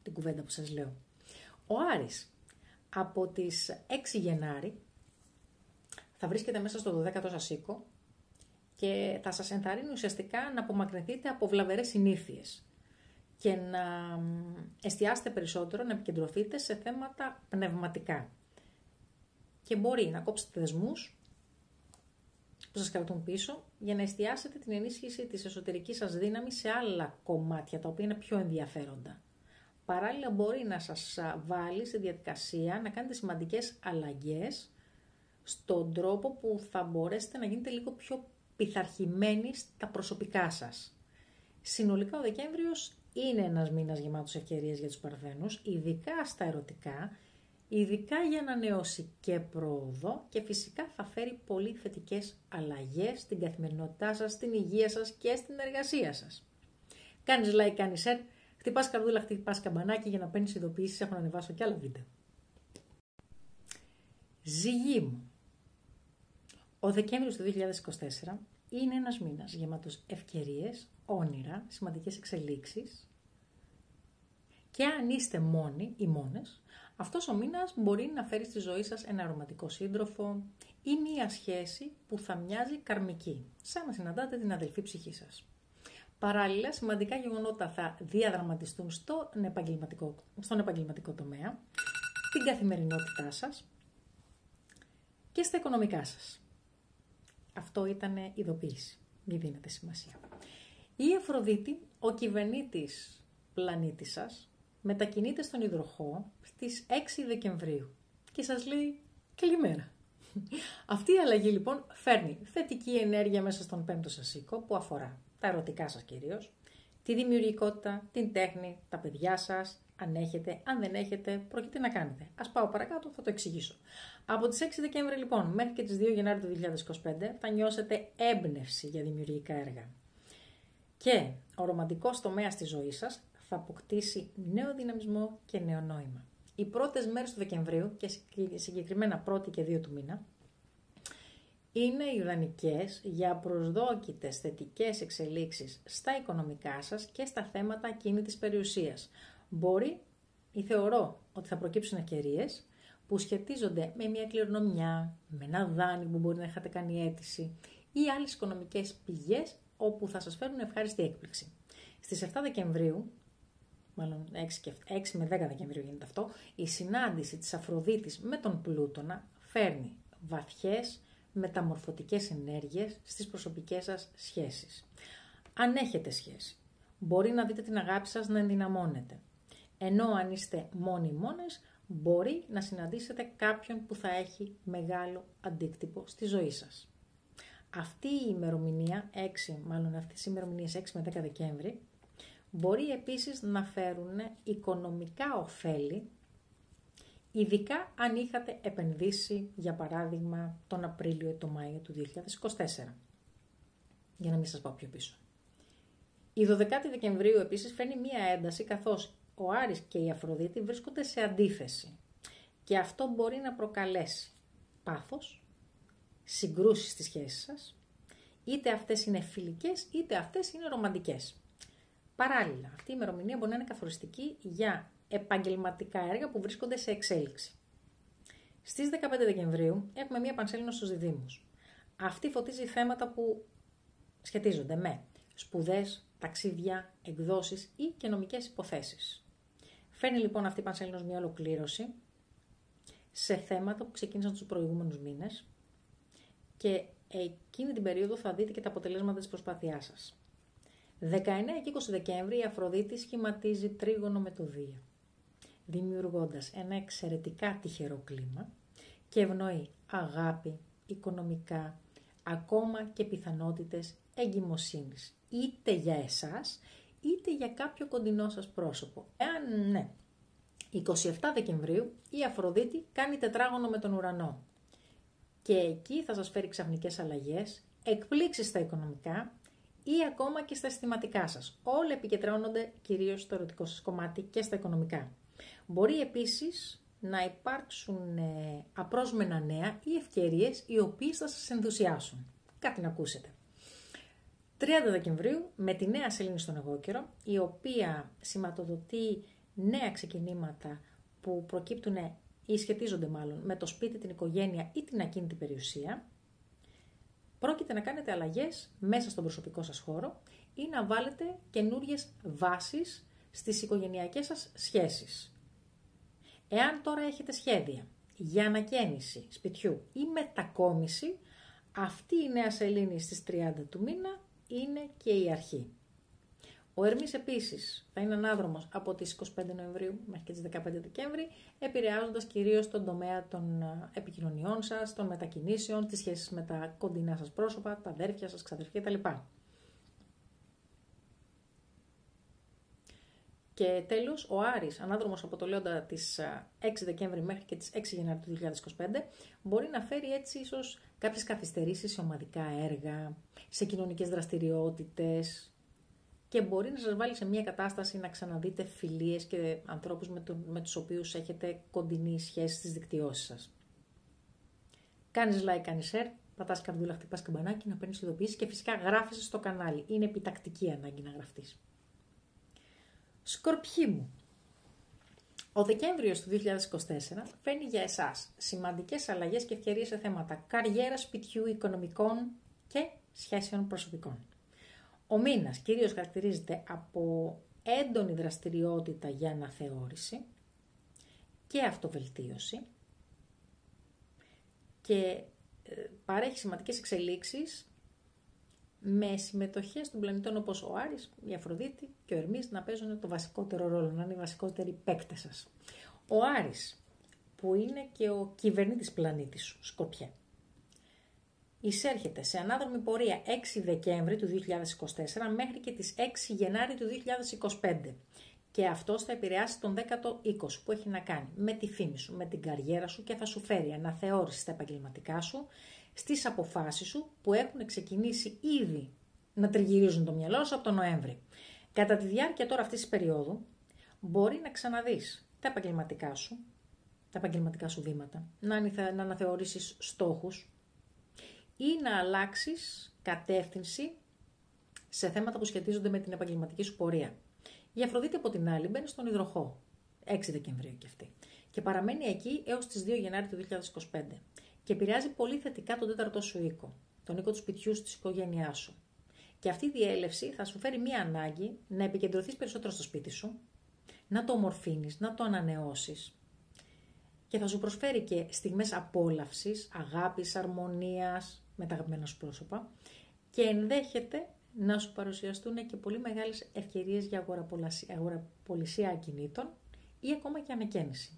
την κουβέντα που σας λέω. Ο Άρης από τις 6 Γενάρη θα βρίσκεται μέσα στο 12ο σας οίκο και θα σας ενθαρρύνει ουσιαστικά να απομακρυνθείτε από βλαβερές συνήθειες και να εστιάσετε περισσότερο, να επικεντρωθείτε σε θέματα πνευματικά. Και μπορεί να κόψετε δεσμούς που σας κρατούν πίσω για να εστιάσετε την ενίσχυση της εσωτερικής σας δύναμης σε άλλα κομμάτια τα οποία είναι πιο ενδιαφέροντα. Παράλληλα μπορεί να σας βάλει στη διαδικασία να κάνετε σημαντικές αλλαγές στον τρόπο που θα μπορέσετε να γίνετε λίγο πιο πειθαρχημένοι στα προσωπικά σας. Συνολικά ο Δεκέμβριος είναι ένας μήνας γεμάτος ευκαιρίες για τους Παρθένους, ειδικά στα ερωτικά, ειδικά για ανανέωση και πρόοδο και φυσικά θα φέρει πολύ θετικές αλλαγές στην καθημερινότητά σας, στην υγεία σας και στην εργασία σας. Κάνεις like, κάνεις share, χτυπάς καρδούλα, χτυπάς καμπανάκι για να παίρνεις ειδοποιήσεις, έχω να ανεβάσω και άλλα βίντεο. Ζυγή μου. Ο Δεκέμβριος του 2024 είναι ένας μήνας γεμάτος ευκαιρίες, όνειρα, σημαντικές εξελίξεις και αν είστε μόνοι ή μόνες, αυτός ο μήνας μπορεί να φέρει στη ζωή σας ένα ρομαντικό σύντροφο ή μία σχέση που θα μοιάζει καρμική, σαν να συναντάτε την αδελφή ψυχή σας. Παράλληλα, σημαντικά γεγονότα θα διαδραματιστούν στον επαγγελματικό τομέα, στην καθημερινότητά σας και στα οικονομικά σας. Αυτό ήταν ειδοποίηση, μην δίνετε σημασία. Η Αφροδίτη, ο κυβερνήτης πλανήτης σας, μετακινείται στον υδροχόο στις 6 Δεκεμβρίου και σας λέει καλημέρα. Αυτή η αλλαγή λοιπόν φέρνει θετική ενέργεια μέσα στον 5ο σας οίκο που αφορά τα ερωτικά σας κυρίως, τη δημιουργικότητα, την τέχνη, τα παιδιά σας, αν έχετε, αν δεν έχετε, πρόκειται να κάνετε. Ας πάω παρακάτω, θα το εξηγήσω. Από τις 6 Δεκέμβρη λοιπόν μέχρι και τις 2 Γενάρη του 2025 θα νιώσετε έμπνευση για δημιουργικά έργα. Και ο ρομαντικός τομέας της ζωής σας θα αποκτήσει νέο δυναμισμό και νέο νόημα. Οι πρώτες μέρες του Δεκεμβρίου και συγκεκριμένα 1η και 2 του μήνα είναι ιδανικές για προσδόκητες θετικές εξελίξεις στα οικονομικά σας και στα θέματα ακίνητης περιουσίας. Μπορεί ή θεωρώ ότι θα προκύψουν ευκαιρίες που σχετίζονται με μια κληρονομιά, με ένα δάνειο που μπορεί να είχατε κάνει αίτηση ή άλλες οικονομικές πηγές όπου θα σας φέρουν ευχάριστη έκπληξη. Στις 7 Δεκεμβρίου, μάλλον 6 με 10 Δεκεμβρίου γίνεται αυτό, η συνάντηση της Αφροδίτης με τον Πλούτονα φέρνει βαθιές μεταμορφωτικές ενέργειες στις προσωπικές σας σχέσεις. Αν έχετε σχέση, μπορεί να δείτε την αγάπη σας να ενδυναμώνεται. Ενώ αν είστε μόνοι ή μόνες, μπορεί να συναντήσετε κάποιον που θα έχει μεγάλο αντίκτυπο στη ζωή σας. Αυτή η ημερομηνία, αυτές οι ημερομηνίες 6 με 10 Δεκέμβρη, μπορεί επίσης να φέρουν οικονομικά ωφέλη, ειδικά αν είχατε επενδύσει, για παράδειγμα, τον Απρίλιο ή τον Μάιο του 2024. Για να μην σας πάω πιο πίσω. Η 12η Δεκεμβρίου επίσης φέρνει μία ένταση, καθώς ο Άρης και η Αφροδίτη βρίσκονται σε αντίθεση. Και αυτό μπορεί να προκαλέσει πάθος, συγκρούσεις στις σχέσεις σας, είτε αυτές είναι φιλικές, είτε αυτές είναι ρομαντικές. Παράλληλα, αυτή η ημερομηνία μπορεί να είναι καθοριστική για επαγγελματικά έργα που βρίσκονται σε εξέλιξη. Στις 15 Δεκεμβρίου έχουμε μία πανσέλινο στους διδύμους. Αυτή φωτίζει θέματα που σχετίζονται με σπουδές, ταξίδια, εκδόσεις ή και νομικές υποθέσεις. Φέρνει λοιπόν αυτή η πανσέλινος μια ολοκλήρωση σε θέματα που ξεκίνησαν τους προηγούμενους μήνες και εκείνη την περίοδο θα δείτε και τα αποτελέσματα της προσπάθειάς σας. 19 και 20 Δεκέμβρη η Αφροδίτη σχηματίζει τρίγωνο με το Δία, δημιουργώντας ένα εξαιρετικά τυχερό κλίμα και ευνοεί αγάπη, οικονομικά, ακόμα και πιθανότητες εγκυμοσύνης, είτε για εσάς, είτε για κάποιο κοντινό σας πρόσωπο. Εάν ναι, 27 Δεκεμβρίου η Αφροδίτη κάνει τετράγωνο με τον ουρανό και εκεί θα σας φέρει ξαφνικές αλλαγές, εκπλήξεις στα οικονομικά ή ακόμα και στα αισθηματικά σας. Όλα επικεντρώνονται κυρίως στο ερωτικό σας κομμάτι και στα οικονομικά. Μπορεί επίσης να υπάρξουν απρόσμενα νέα ή ευκαιρίες οι οποίες θα σας ενθουσιάσουν. Κάτι να ακούσετε. 30 Δεκεμβρίου με τη νέα σελήνη στον εγώκερο, η οποία σηματοδοτεί νέα ξεκινήματα που προκύπτουν ή σχετίζονται μάλλον με το σπίτι, την οικογένεια ή την ακίνητη περιουσία, πρόκειται να κάνετε αλλαγές μέσα στον προσωπικό σας χώρο ή να βάλετε καινούριες βάσεις στις οικογενειακές σας σχέσεις. Εάν τώρα έχετε σχέδια για ανακαίνιση σπιτιού ή μετακόμιση, αυτή η νέα σελήνη στις 30 του μήνα είναι και η αρχή. Ο Ερμής επίσης θα είναι ανάδρομος από τις 25 Νοεμβρίου μέχρι και τις 15 Δεκέμβρη, επηρεάζοντας κυρίως τον τομέα των επικοινωνιών σας, των μετακινήσεων, τις σχέσεις με τα κοντινά σας πρόσωπα, τα αδέρφια σας, ξαδερφιά κτλ. Και τέλος, ο Άρης, ανάδρομος από το Λέοντα τις 6 Δεκέμβρη μέχρι και τις 6 Γενάρη του 2025, μπορεί να φέρει έτσι ίσως κάποιες καθυστερήσεις σε ομαδικά έργα, σε κοινωνικές δραστηριότητες και μπορεί να σας βάλει σε μια κατάσταση να ξαναδείτε φιλίες και ανθρώπους με τους οποίους έχετε κοντινή σχέση στις δικτυώσεις σας. Κάνεις like, κάνεις share, πατάς καρδούλα, χτυπάς καμπανάκι, να παίρνεις ειδοποιήσεις και φυσικά γράφεσαι στο κανάλι. Είναι επιτακτική ανάγκη να γραφτείς. Σκορπιοί μου, ο Δεκέμβριος του 2024 φέρνει για εσάς σημαντικές αλλαγές και ευκαιρίες σε θέματα καριέρας, σπιτιού, οικονομικών και σχέσεων προσωπικών. Ο μήνας κυρίως χαρακτηρίζεται από έντονη δραστηριότητα για αναθεώρηση και αυτοβελτίωση και παρέχει σημαντικές εξελίξεις με συμμετοχές των πλανητών όπως ο Άρης, η Αφροδίτη και ο Ερμής να παίζουν το βασικότερο ρόλο, να είναι οι βασικότεροι παίκτες σας. Ο Άρης, που είναι και ο κυβερνήτης πλανήτης σου, Σκορπιέ, εισέρχεται σε ανάδρομη πορεία 6 Δεκέμβρη του 2024 μέχρι και τις 6 Γενάρη του 2025. Και αυτός θα επηρεάσει τον 10ο οίκο σου που έχει να κάνει με τη φήμη σου, με την καριέρα σου και θα σου φέρει αναθεώρηση στα επαγγελματικά σου, στις αποφάσεις σου που έχουν ξεκινήσει ήδη να τριγυρίζουν το μυαλό σου από τον Νοέμβρη. Κατά τη διάρκεια τώρα αυτής της περίοδου μπορεί να ξαναδείς τα επαγγελματικά σου βήματα, να αναθεωρήσεις στόχους ή να αλλάξεις κατεύθυνση σε θέματα που σχετίζονται με την επαγγελματική σου πορεία. Η Αφροδίτη από την άλλη μπαίνει στον υδροχό, 6 Δεκεμβρίου και αυτή, και παραμένει εκεί έως τις 2 Γενάρη του 2025 και επηρεάζει πολύ θετικά τον 4ο σου οίκο, τον οίκο του σπιτιού σου, της οικογένειάς σου. Και αυτή η διέλευση θα σου φέρει μία ανάγκη να επικεντρωθείς περισσότερο στο σπίτι σου, να το ομορφύνεις, να το ανανεώσεις και θα σου προσφέρει και στιγμές απόλαυσης, αγάπης, αρμονίας με τα αγαπημένα σου πρόσωπα και ενδέχεται να σου παρουσιαστούν και πολύ μεγάλες ευκαιρίες για αγοραπολισία ακινήτων ή ακόμα και ανακαίνιση.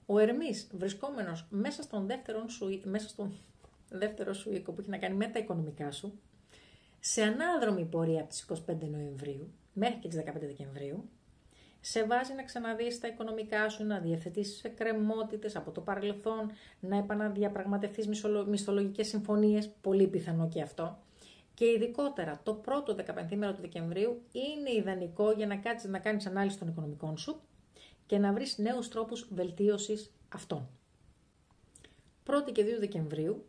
Ο Ερμής, βρισκόμενος μέσα στον δεύτερο σου οίκο που έχει να κάνει με τα οικονομικά σου, σε ανάδρομη πορεία από τις 25 Νοεμβρίου μέχρι και τις 15 Δεκεμβρίου, σε βάζει να ξαναδείς τα οικονομικά σου, να διευθετήσεις εκκρεμότητες από το παρελθόν, να επαναδιαπραγματευτείς μισθολογικές συμφωνίες, πολύ πιθανό και αυτό. Και ειδικότερα το πρώτο 15 του Δεκεμβρίου είναι ιδανικό για να κάτσεις να κάνεις ανάλυση των οικονομικών σου και να βρεις νέους τρόπους βελτίωσης αυτών. 1η και 2 Δεκεμβρίου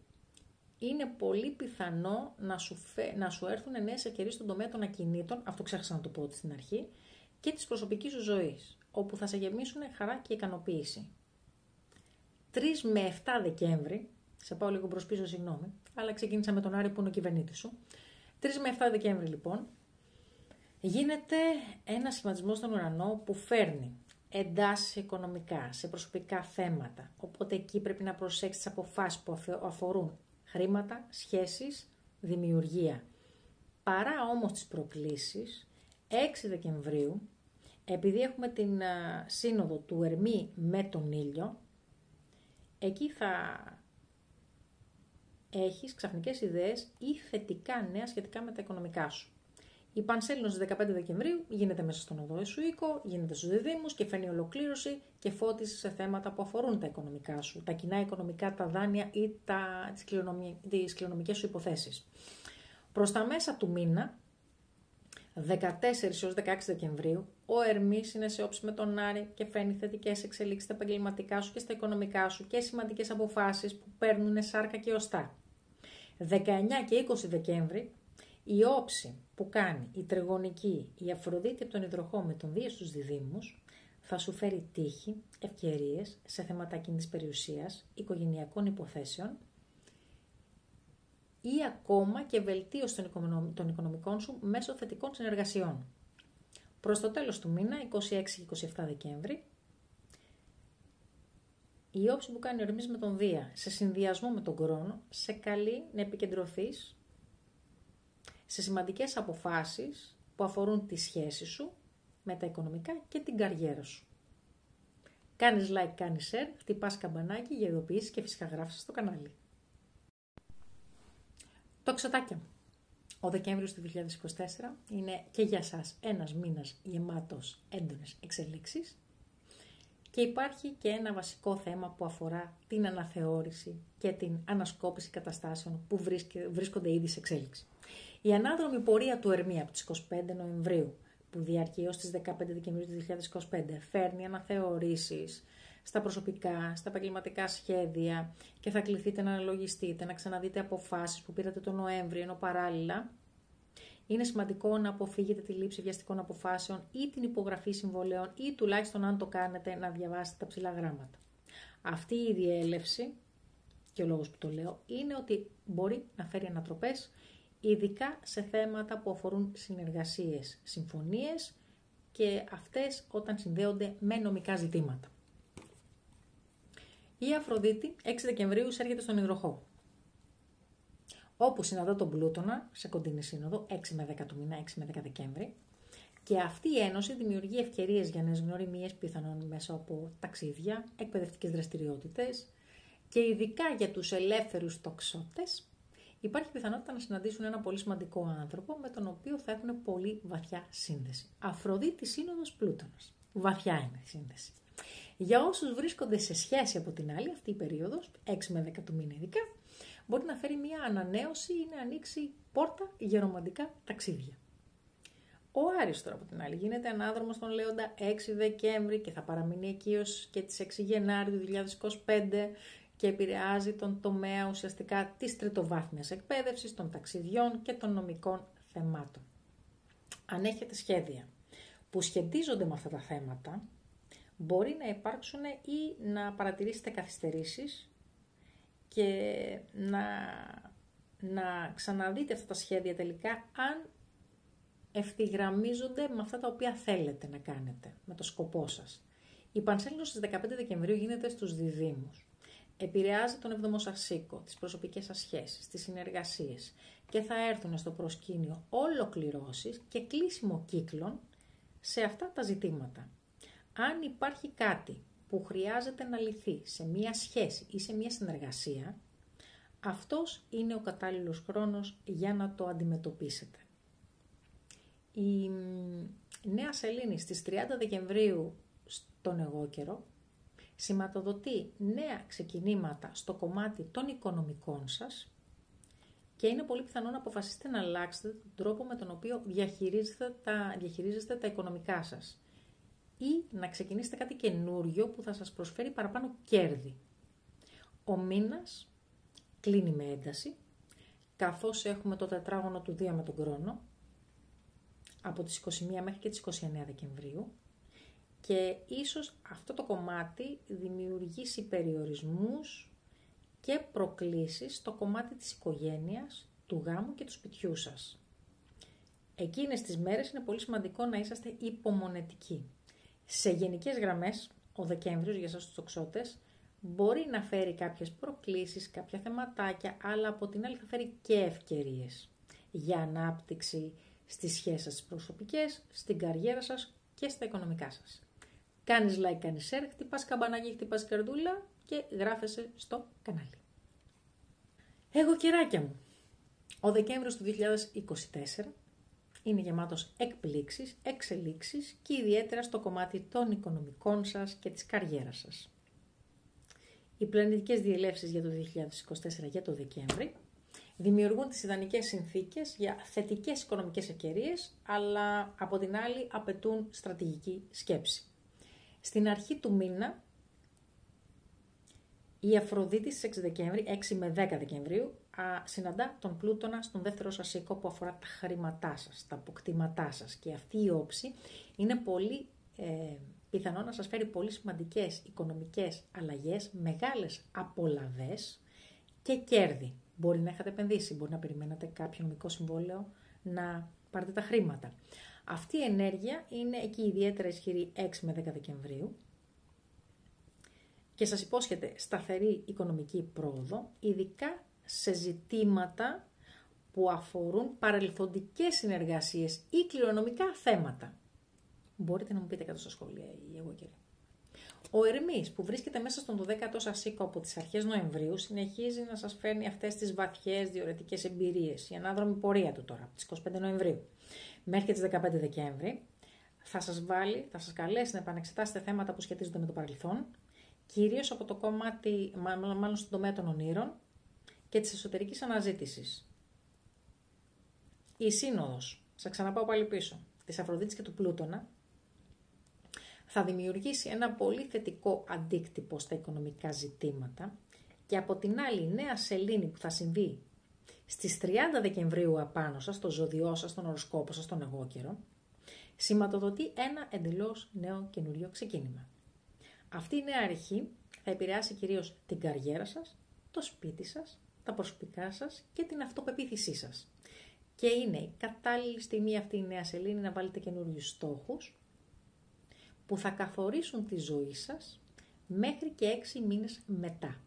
είναι πολύ πιθανό να σου έρθουν νέες ευκαιρίες στον τομέα των ακινήτων, αυτό ξέχασα να το πω στην αρχή, και της προσωπικής σου ζωής, όπου θα σε γεμίσουν χαρά και ικανοποίηση. 3 με 7 Δεκέμβρη, σε πάω λίγο προς πίσω, συγγνώμη, αλλά ξεκίνησα με τον Άρη που είναι ο κυβερνήτης σου. 3 με 7 Δεκέμβρη λοιπόν, γίνεται ένα σχηματισμό στον ουρανό που φέρνει εντάσεις οικονομικά, σε προσωπικά θέματα. Οπότε εκεί πρέπει να προσέξεις τις αποφάσεις που αφορούν χρήματα, σχέσεις, δημιουργία. Παρά όμως τις προκλήσεις, 6 Δεκεμβρίου, επειδή έχουμε την σύνοδο του Ερμή με τον ήλιο, εκεί θα έχεις ξαφνικές ιδέες ή θετικά νέα σχετικά με τα οικονομικά σου. Η Πανσέλινος στις 15 Δεκεμβρίου γίνεται μέσα στον 8ο σου οίκο, γίνεται στους διδύμους και φέρνει ολοκλήρωση και φώτιση σε θέματα που αφορούν τα οικονομικά σου, τα κοινά οικονομικά, τα δάνεια ή τις κληρονομικές σου υποθέσεις. Προς τα μέσα του μήνα, 14 έως 16 Δεκεμβρίου, ο Ερμής είναι σε όψη με τον Άρη και φέρνει θετικές εξελίξεις στα επαγγελματικά σου και στα οικονομικά σου και σημαντικές αποφάσεις που παίρνουν σάρκα και οστά. 19 και 20 Δεκέμβρη, η όψη που κάνει η τριγωνική, η Αφροδίτη από τον Υδροχό με τον Δία στους διδύμους, θα σου φέρει τύχη, ευκαιρίες σε θέματα κοινής περιουσίας, οικογενειακών υποθέσεων ή ακόμα και βελτίωση των οικονομικών σου μέσω θετικών συνεργασιών. Προς το τέλος του μήνα, 26 και 27 Δεκέμβρη, η όψη που κάνει ο Ερμής με τον Δία σε συνδυασμό με τον Κρόνο σε καλεί να επικεντρωθείς σε σημαντικές αποφάσεις που αφορούν τη σχέση σου με τα οικονομικά και την καριέρα σου. Κάνεις like, κάνεις share, χτυπάς καμπανάκι για ειδοποιήσεις και φυσικά γράφεις στο κανάλι. Τοξοτάκια. Ο Δεκέμβριος του 2024 είναι και για σας ένας μήνας γεμάτος έντονες εξελίξεις και υπάρχει και ένα βασικό θέμα που αφορά την αναθεώρηση και την ανασκόπηση καταστάσεων που βρίσκονται ήδη σε εξέλιξη. Η ανάδρομη πορεία του Ερμή από τις 25 Νοεμβρίου που διαρκεί ως τις 15 Δεκεμβρίου του 2025 φέρνει αναθεωρήσεις στα προσωπικά, στα επαγγελματικά σχέδια και θα κληθείτε να αναλογιστείτε, να ξαναδείτε αποφάσεις που πήρατε τον Νοέμβριο, ενώ παράλληλα είναι σημαντικό να αποφύγετε τη λήψη βιαστικών αποφάσεων ή την υπογραφή συμβολέων ή τουλάχιστον αν το κάνετε να διαβάσετε τα ψηλά γράμματα. Αυτή η διέλευση, και ο λόγος που το λέω, είναι ότι μπορεί να φέρει ανατροπές, ειδικά σε θέματα που αφορούν συνεργασίες, συμφωνίες και αυτές όταν συνδέονται με νομικά ζητήματα. Η Αφροδίτη 6 Δεκεμβρίου έρχεται στον Υδροχό, όπου συναντώ τον Πλούτονα σε κοντινή σύνοδο 6 με 10 του μήνα, 6 με 10 Δεκέμβρη, και αυτή η ένωση δημιουργεί ευκαιρίες για νέες γνωριμίες, πιθανόν μέσα από ταξίδια, εκπαιδευτικές δραστηριότητες και ειδικά για τους ελεύθερους τοξότες υπάρχει πιθανότητα να συναντήσουν ένα πολύ σημαντικό άνθρωπο με τον οποίο θα έχουν πολύ βαθιά σύνδεση. Αφροδίτη σύνοδος Πλούτονας. Βαθιά είναι η σύνδεση. Για όσους βρίσκονται σε σχέση από την άλλη, αυτή η περίοδος, 6 με 10 του μήνα ειδικά, μπορεί να φέρει μια ανανέωση ή να ανοίξει πόρτα για ρομαντικά ταξίδια. Ο Άρης τώρα από την άλλη γίνεται ανάδρομος στον Λέοντα 6 Δεκέμβρη και θα παραμείνει εκεί ως και τις 6 Γενάρη του 2025 και επηρεάζει τον τομέα ουσιαστικά της τριτοβάθμιας εκπαίδευσης, των ταξιδιών και των νομικών θεμάτων. Αν έχετε σχέδια που σχετίζονται με αυτά τα θέματα, μπορεί να υπάρξουν ή να παρατηρήσετε καθυστερήσεις και να ξαναδείτε αυτά τα σχέδια τελικά αν ευθυγραμμίζονται με αυτά τα οποία θέλετε να κάνετε, με το σκοπό σας. Η Πανσέλινος στις 15 Δεκεμβρίου γίνεται στους διδύμους. Επηρεάζει τον 7ο σας οίκο, τις προσωπικές σας σχέσεις, τις συνεργασίες και θα έρθουν στο προσκήνιο ολοκληρώσεις και κλείσιμο κύκλων σε αυτά τα ζητήματα. Αν υπάρχει κάτι που χρειάζεται να λυθεί σε μία σχέση ή σε μία συνεργασία, αυτός είναι ο κατάλληλος χρόνος για να το αντιμετωπίσετε. Η νέα σελήνη στις 30 Δεκεμβρίου στον εγώκερο σηματοδοτεί νέα ξεκινήματα στο κομμάτι των οικονομικών σας και είναι πολύ πιθανό να αποφασίσετε να αλλάξετε τον τρόπο με τον οποίο διαχειρίζεστε τα οικονομικά σας ή να ξεκινήσετε κάτι καινούριο που θα σας προσφέρει παραπάνω κέρδη. Ο μήνας κλείνει με ένταση, καθώς έχουμε το τετράγωνο του Δία με τον Κρόνο, από τις 21 μέχρι και τις 29 Δεκεμβρίου και ίσως αυτό το κομμάτι δημιουργήσει περιορισμούς και προκλήσεις στο κομμάτι της οικογένειας, του γάμου και του σπιτιού σας. Εκείνες τις μέρες είναι πολύ σημαντικό να είσαστε υπομονετικοί. Σε γενικές γραμμές, ο Δεκέμβριος για εσάς τους τοξότες μπορεί να φέρει κάποιες προκλήσεις, κάποια θεματάκια, αλλά από την άλλη θα φέρει και ευκαιρίες για ανάπτυξη στις σχέσεις σας προσωπικές, στην καριέρα σας και στα οικονομικά σας. Κάνεις like, κάνεις share, χτυπάς καμπανάκι, χτυπάς καρδούλα και γράφεσαι στο κανάλι. Εγώ καιράκια μου. Ο Δεκέμβριος του 2024 είναι γεμάτος εκπλήξεις, εξελίξεις και ιδιαίτερα στο κομμάτι των οικονομικών σας και της καριέρας σας. Οι πλανητικές διελεύσεις για το 2024 για το Δεκέμβρη δημιουργούν τις ιδανικές συνθήκες για θετικές οικονομικές ευκαιρίες, αλλά από την άλλη απαιτούν στρατηγική σκέψη. Στην αρχή του μήνα, η Αφροδίτη στις 6 Δεκέμβρη, 6 με 10 Δεκεμβρίου, συναντά τον Πλούτονα στον δεύτερο σας οίκο που αφορά τα χρήματά σας, τα αποκτήματά σας. Και αυτή η όψη είναι πολύ πιθανό να σας φέρει πολύ σημαντικές οικονομικές αλλαγές, μεγάλες απολαβές και κέρδη. Μπορεί να έχετε επενδύσει, μπορεί να περιμένατε κάποιο νομικό συμβόλαιο να πάρετε τα χρήματα. Αυτή η ενέργεια είναι εκεί ιδιαίτερα ισχυρή 6 με 10 Δεκεμβρίου και σας υπόσχεται σταθερή οικονομική πρόοδο, ειδικά σε ζητήματα που αφορούν παρελθοντικές συνεργασίες ή κληρονομικά θέματα. Μπορείτε να μου πείτε κάτω στα σχόλια ή εγώ κύριε. Ο Ερμής που βρίσκεται μέσα στον 12ο σας οίκο από τις αρχές Νοεμβρίου συνεχίζει να σας φέρνει αυτές τις βαθιές διορετικές εμπειρίες. Η ανάδρομη πορεία του τώρα, από τις 25 Νοεμβρίου μέχρι και τις 15 Δεκέμβρη, θα σας καλέσει να επανεξετάσετε θέματα που σχετίζονται με το παρελθόν, κυρίως από το κομμάτι, μάλλον στον τομέα των ονείρων και της εσωτερικής αναζήτησης. Η σύνοδος, σας ξαναπάω πάλι πίσω, της Αφροδίτης και του Πλούτονα, θα δημιουργήσει ένα πολύ θετικό αντίκτυπο στα οικονομικά ζητήματα και από την άλλη η νέα σελήνη που θα συμβεί στις 30 Δεκεμβρίου απάνω σας, στο ζωδιό σας, στον οροσκόπο σας, στον εγώκερο, σηματοδοτεί ένα εντελώς νέο καινούριο ξεκίνημα. Αυτή η νέα αρχή θα επηρεάσει κυρίως την καριέρα σας, το σπίτι σας, τα προσωπικά σας και την αυτοπεποίθησή σας. Και είναι η κατάλληλη στιγμή αυτή η νέα σελήνη να βάλετε καινούριους στόχους που θα καθορίσουν τη ζωή σας μέχρι και 6 μήνες μετά.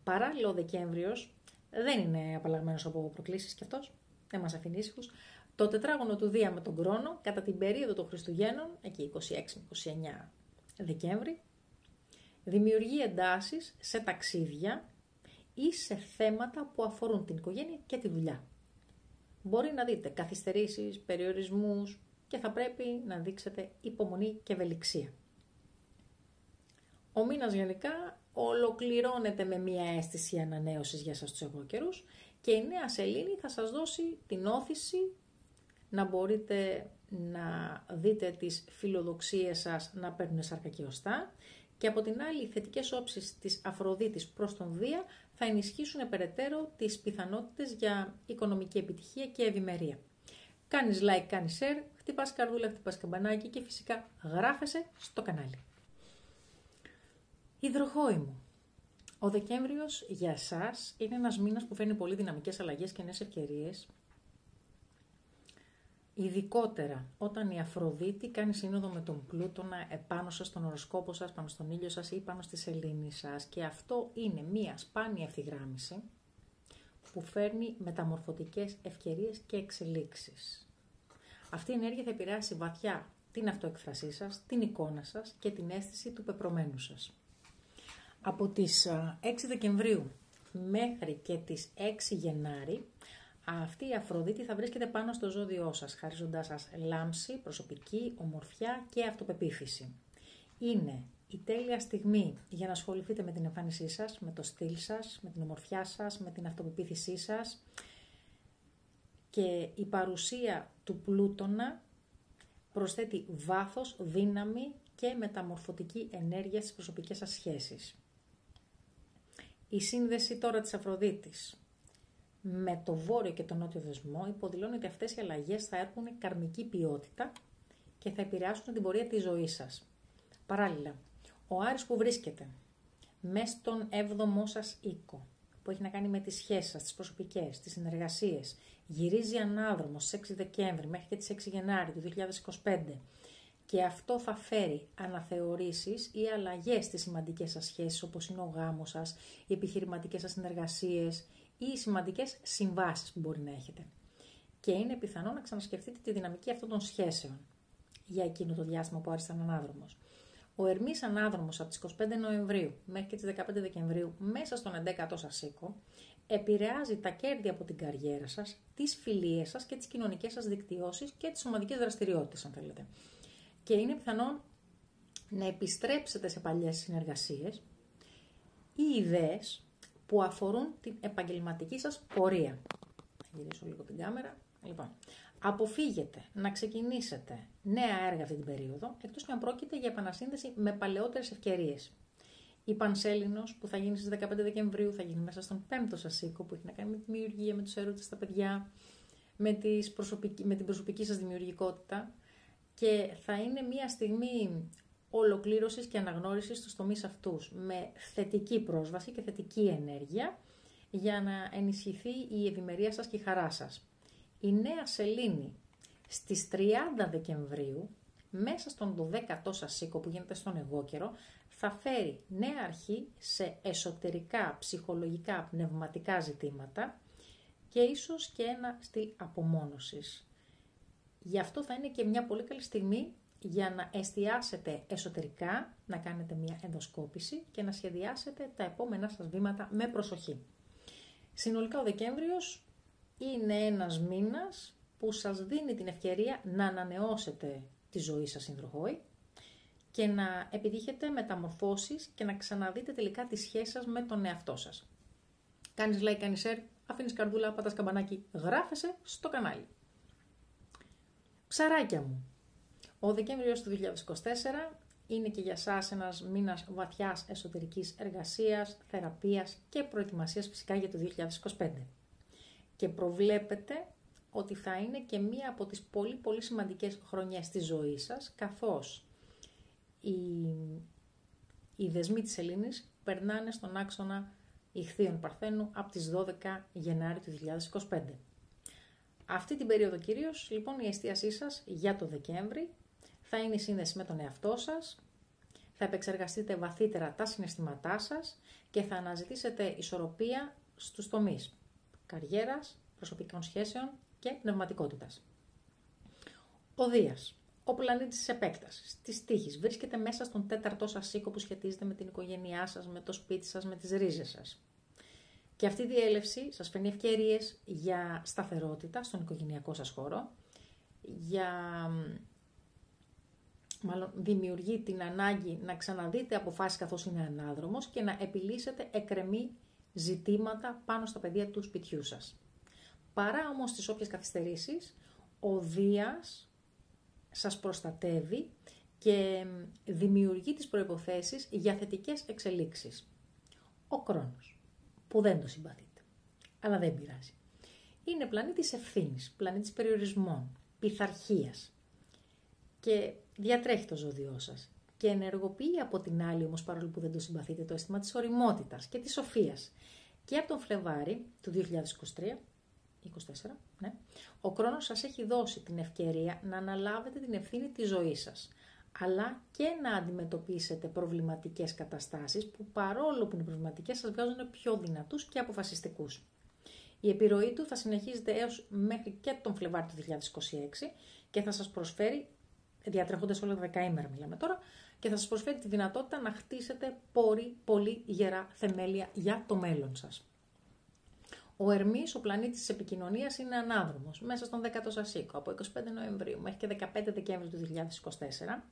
Παράλληλα ο Δεκέμβριος δεν είναι απαλλαγμένος από προκλήσεις και αυτός, δεν μας αφήνει ήσυχους. Το τετράγωνο του Δία με τον Κρόνο κατά την περίοδο των Χριστουγέννων, εκεί 26 με 29 Δεκέμβρη, δημιουργεί εντάσεις σε ταξίδια ή σε θέματα που αφορούν την οικογένεια και τη δουλειά. Μπορεί να δείτε καθυστερήσεις, περιορισμούς και θα πρέπει να δείξετε υπομονή και ευελιξία. Ο μήνας γενικά ολοκληρώνεται με μια αίσθηση ανανέωσης για σας τους εγώκερους και η νέα σελήνη θα σας δώσει την όθηση να μπορείτε να δείτε τις φιλοδοξίες σας να παίρνουν σάρκα και οστά και από την άλλη οι θετικές όψεις της Αφροδίτης προς τον Δία θα ενισχύσουν περαιτέρω τις πιθανότητες για οικονομική επιτυχία και ευημερία. Κάνεις like, κάνεις share, χτυπάς καρδούλα, χτυπάς καμπανάκι και φυσικά γράφεσαι στο κανάλι. Υδροχόη μου. Ο Δεκέμβριος για σας είναι ένας μήνας που φέρνει πολύ δυναμικές αλλαγές και νέες ευκαιρίες. Ειδικότερα όταν η Αφροδίτη κάνει σύνοδο με τον Πλούτονα επάνω σας, στον οροσκόπο σας, πάνω στον ήλιο σας ή πάνω στη σελήνη σας. Και αυτό είναι μία σπάνια ευθυγράμμιση που φέρνει μεταμορφωτικές ευκαιρίες και εξελίξεις. Αυτή η ενέργεια θα επηρεάσει βαθιά την αυτοεκφρασή σας, την εικόνα σας και την αίσθηση του πεπρωμένου σας. Από τις 6 Δεκεμβρίου μέχρι και τις 6 Γενάρη, αυτή η Αφροδίτη θα βρίσκεται πάνω στο ζώδιό σας, χαρίζοντάς σας λάμψη, προσωπική, ομορφιά και αυτοπεποίθηση. Είναι η τέλεια στιγμή για να ασχοληθείτε με την εμφάνισή σας, με το στυλ σας, με την ομορφιά σας, με την αυτοπεποίθησή σας και η παρουσία του Πλούτονα προσθέτει βάθος, δύναμη και μεταμορφωτική ενέργεια στις προσωπικές σας σχέσεις. Η σύνδεση τώρα της Αφροδίτης με το βόρειο και τον νότιο δεσμό υποδηλώνει ότι αυτές οι αλλαγές θα έχουν καρμική ποιότητα και θα επηρεάσουν την πορεία της ζωής σας. Παράλληλα, ο Άρης που βρίσκεται μέσα στον 7ο σας οίκο, που έχει να κάνει με τις σχέσεις σας, τις προσωπικές, τις συνεργασίες, γυρίζει ανάδρομος στις 6 Δεκέμβρη μέχρι και τις 6 Γενάρη του 2025 και αυτό θα φέρει αναθεωρήσεις ή αλλαγές στις σημαντικές σας σχέσεις όπως είναι ο γάμος σας, οι επιχειρηματικές σας συνεργασίες ή οι σημαντικές συμβάσεις που μπορεί να έχετε. Και είναι πιθανό να ξανασκεφτείτε τη δυναμική αυτών των σχέσεων για εκείνο το διάστημα που άρχισε ανάδρομος. Ο Ερμής ανάδρομος από τις 25 Νοεμβρίου μέχρι και τις 15 Δεκεμβρίου μέσα στον 11ο σας οίκο επηρεάζει τα κέρδη από την καριέρα σας, τις φιλίες σας και τις κοινωνικές σας δικτυώσεις και τις ομαδικές δραστηριότητες, αν θέλετε. Και είναι πιθανόν να επιστρέψετε σε παλιές συνεργασίες ή ιδέες που αφορούν την επαγγελματική σας πορεία. Θα γυρίσω λίγο την κάμερα. Λοιπόν, αποφύγετε να ξεκινήσετε νέα έργα αυτή την περίοδο, εκτός και αν πρόκειται για επανασύνδεση με παλαιότερες ευκαιρίες. Η Πανσέλινος που θα γίνει στις 15 Δεκεμβρίου θα γίνει μέσα στον 5ο σας οίκο, που έχει να κάνει με τη δημιουργία, με τους έρωτες στα παιδιά, με την προσωπική σας δημιουργικότητα, και θα είναι μια στιγμή ολοκλήρωσης και αναγνώρισης στους τομείς αυτούς, με θετική πρόσβαση και θετική ενέργεια, για να ενισχυθεί η ευημερία σας και η χαρά σας. Η νέα σελήνη στις 30 Δεκεμβρίου, μέσα στον 12ο σας οίκο που γίνεται στον εγώκερο, θα φέρει νέα αρχή σε εσωτερικά, ψυχολογικά, πνευματικά ζητήματα και ίσως και ένα στυλ απομόνωσης. Γι' αυτό θα είναι και μια πολύ καλή στιγμή για να εστιάσετε εσωτερικά, να κάνετε μια ενδοσκόπηση και να σχεδιάσετε τα επόμενά σας βήματα με προσοχή. Συνολικά ο Δεκέμβριος είναι ένας μήνας που σας δίνει την ευκαιρία να ανανεώσετε τη ζωή σας συνδροχόη και να επιτύχετε μεταμορφώσεις και να ξαναδείτε τελικά τη σχέση σας με τον εαυτό σας. Κάνεις like, κάνεις share, αφήνεις καρδούλα, πατάς καμπανάκι, γράφεσαι στο κανάλι. Ψαράκια μου, ο Δεκέμβριος του 2024 είναι και για σας ένας μήνας βαθιάς εσωτερικής εργασίας, θεραπείας και προετοιμασίας φυσικά για το 2025. Και προβλέπετε ότι θα είναι και μία από τις πολύ πολύ σημαντικές χρονιές της ζωής σας, καθώς οι δεσμοί της σελήνης περνάνε στον άξονα Ιχθύων Παρθένου από τις 12 Γενάρη του 2025. Αυτή την περίοδο κυρίως, λοιπόν, η εστίασή σας για το Δεκέμβρη θα είναι η σύνδεση με τον εαυτό σας, θα επεξεργαστείτε βαθύτερα τα συναισθήματά σας και θα αναζητήσετε ισορροπία στους τομείς καριέρας, προσωπικών σχέσεων και πνευματικότητας. Ο Δίας, ο πλανήτης της επέκτασης, της τύχης, βρίσκεται μέσα στον 4ο σας οίκο που σχετίζεται με την οικογένειά σας, με το σπίτι σας, με τις ρίζες σας. Και αυτή η διέλευση σας φέρνει ευκαιρίες για σταθερότητα στον οικογενειακό σας χώρο, μάλλον δημιουργεί την ανάγκη να ξαναδείτε αποφάσεις καθώς είναι ανάδρομος και να επιλύσετε εκκρεμή ζητήματα πάνω στα πεδία του σπιτιού σας. Παρά όμως τις όποιες καθυστερήσεις, ο Δίας σας προστατεύει και δημιουργεί τις προϋποθέσεις για θετικές εξελίξεις. Ο Κρόνος, που δεν το συμπαθείτε, αλλά δεν πειράζει. Είναι πλανήτης ευθύνης, πλανήτης περιορισμών, πειθαρχίας και διατρέχει το ζώδιό σας και ενεργοποιεί από την άλλη όμως, παρόλο που δεν το συμπαθείτε, το αίσθημα της ωριμότητας και της σοφίας. Και από τον Φλεβάρι του 2024, ναι, ο Κρόνος σας έχει δώσει την ευκαιρία να αναλάβετε την ευθύνη της ζωής σας, αλλά και να αντιμετωπίσετε προβληματικές καταστάσεις που, παρόλο που είναι προβληματικές, σας βγάζουν πιο δυνατούς και αποφασιστικούς. Η επιρροή του θα συνεχίζεται έως μέχρι και τον Φλεβάρι του 2026 και θα σας προσφέρει, διατρέχοντας όλα τα δεκαήμερα μιλάμε τώρα, και θα σας προσφέρει τη δυνατότητα να χτίσετε πολύ γερά θεμέλια για το μέλλον σας. Ο Ερμής, ο πλανήτης της επικοινωνίας, είναι ανάδρομος μέσα στον 10ο σας οίκο από 25 Νοεμβρίου μέχρι και 15 Δεκέμβρη του 2024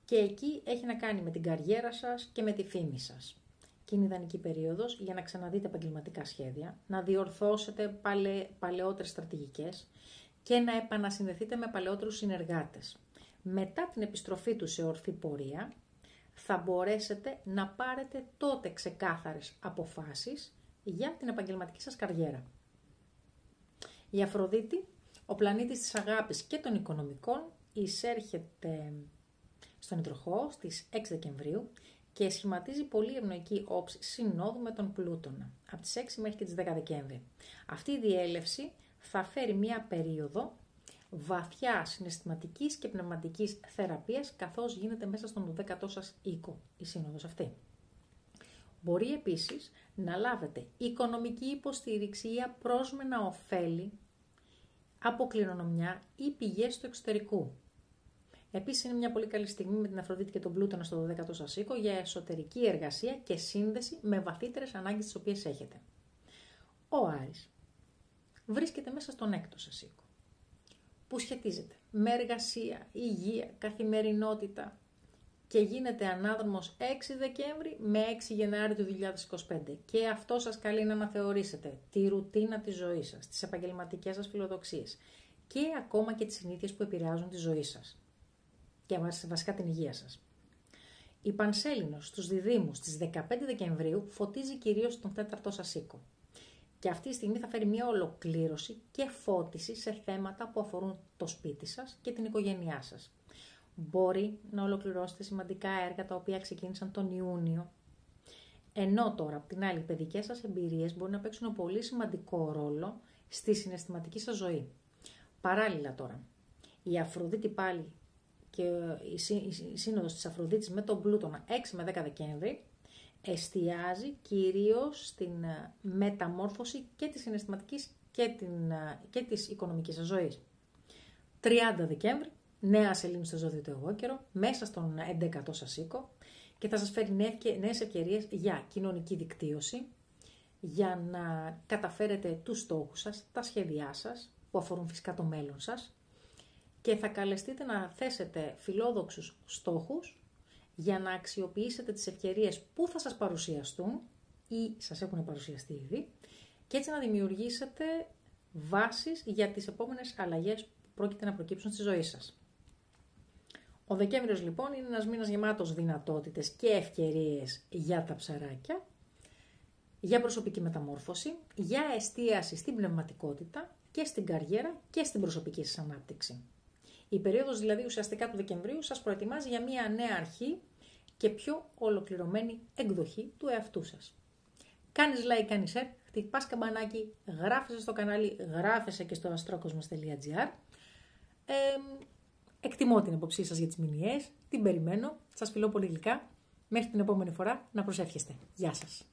και εκεί έχει να κάνει με την καριέρα σας και με τη φήμη σας. Και είναι ιδανική περίοδος για να ξαναδείτε επαγγελματικά σχέδια, να διορθώσετε παλαιότερες στρατηγικές και να επανασυνδεθείτε με παλαιότερους συνεργάτες. Μετά την επιστροφή του σε ορθή πορεία, θα μπορέσετε να πάρετε τότε ξεκάθαρες αποφάσεις για την επαγγελματική σας καριέρα. Η Αφροδίτη, ο πλανήτης της αγάπης και των οικονομικών, εισέρχεται στον υδροχόο στις 6 Δεκεμβρίου και σχηματίζει πολύ ευνοϊκή όψη συνόδου με τον Πλούτονα από τις 6 μέχρι και τις 10 Δεκέμβρη. Αυτή η διέλευση θα φέρει μια περίοδο βαθιά συναισθηματικής και πνευματικής θεραπείας, καθώς γίνεται μέσα στον 12ο σας οίκο η σύνοδος αυτή. Μπορεί επίσης να λάβετε οικονομική υποστήριξη ή απρόσμενα ωφέλη από κληρονομιά ή πηγές του εξωτερικού. Επίσης είναι μια πολύ καλή στιγμή με την Αφροδίτη και τον Πλούτονα στο 12ο σας οίκο για εσωτερική εργασία και σύνδεση με βαθύτερες ανάγκες τις οποίες έχετε. Ο Άρης βρίσκεται μέσα στον έκτο σας οίκο, που σχετίζεται με εργασία, υγεία, καθημερινότητα και γίνεται ανάδρομος 6 Δεκέμβρη με 6 Γενάρη του 2025. Και αυτό σας καλεί να αναθεωρήσετε τη ρουτίνα της ζωής σας, τις επαγγελματικές σας φιλοδοξίες και ακόμα και τις συνήθειες που επηρεάζουν τη ζωή σας και βασικά την υγεία σας. Η Πανσέλινος στους Διδύμους στις 15 Δεκεμβρίου φωτίζει κυρίως τον 4ο σας οίκο. Και αυτή τη στιγμή θα φέρει μια ολοκλήρωση και φώτιση σε θέματα που αφορούν το σπίτι σας και την οικογένειά σας. Μπορεί να ολοκληρώσετε σημαντικά έργα τα οποία ξεκίνησαν τον Ιούνιο. Ενώ τώρα, από την άλλη, οι παιδικές σας εμπειρίες μπορεί να παίξουν ένα πολύ σημαντικό ρόλο στη συναισθηματική σας ζωή. Παράλληλα τώρα, η Αφροδίτη πάλι και η σύνοδος της Αφροδίτης με τον Πλούτονα 6 με 10 Δεκέμβρη εστιάζει κυρίως στην μεταμόρφωση και της συναισθηματικής και της οικονομικής σας ζωής. 30 Δεκέμβρη, νέα σελήνη στο ζώδιο του εγώκερο, μέσα στον 11ο σας οίκο και θα σας φέρει νέες ευκαιρίες για κοινωνική δικτύωση, για να καταφέρετε τους στόχους σας, τα σχέδιά σας, που αφορούν φυσικά το μέλλον σας και θα καλεστείτε να θέσετε φιλόδοξους στόχους για να αξιοποιήσετε τις ευκαιρίες που θα σας παρουσιαστούν ή σας έχουν παρουσιαστεί ήδη και έτσι να δημιουργήσετε βάσεις για τις επόμενες αλλαγές που πρόκειται να προκύψουν στη ζωή σας. Ο Δεκέμβριος λοιπόν είναι ένας μήνας γεμάτος δυνατότητες και ευκαιρίες για τα ψαράκια, για προσωπική μεταμόρφωση, για εστίαση στην πνευματικότητα και στην καριέρα και στην προσωπική σας ανάπτυξη. Η περίοδος δηλαδή ουσιαστικά του Δεκεμβρίου σας προετοιμάζει για μια νέα αρχή και πιο ολοκληρωμένη εκδοχή του εαυτού σας. Κάνεις like, κάνεις share, χτυπάς καμπανάκι, γράφεσαι στο κανάλι, γράφεσαι και στο astrokosmos.gr. Εκτιμώ την υποψή σας για τις μηνιαίες, την περιμένω, σας φιλώ πολύ γλυκά. Μέχρι την επόμενη φορά να προσεύχεστε. Γεια σας.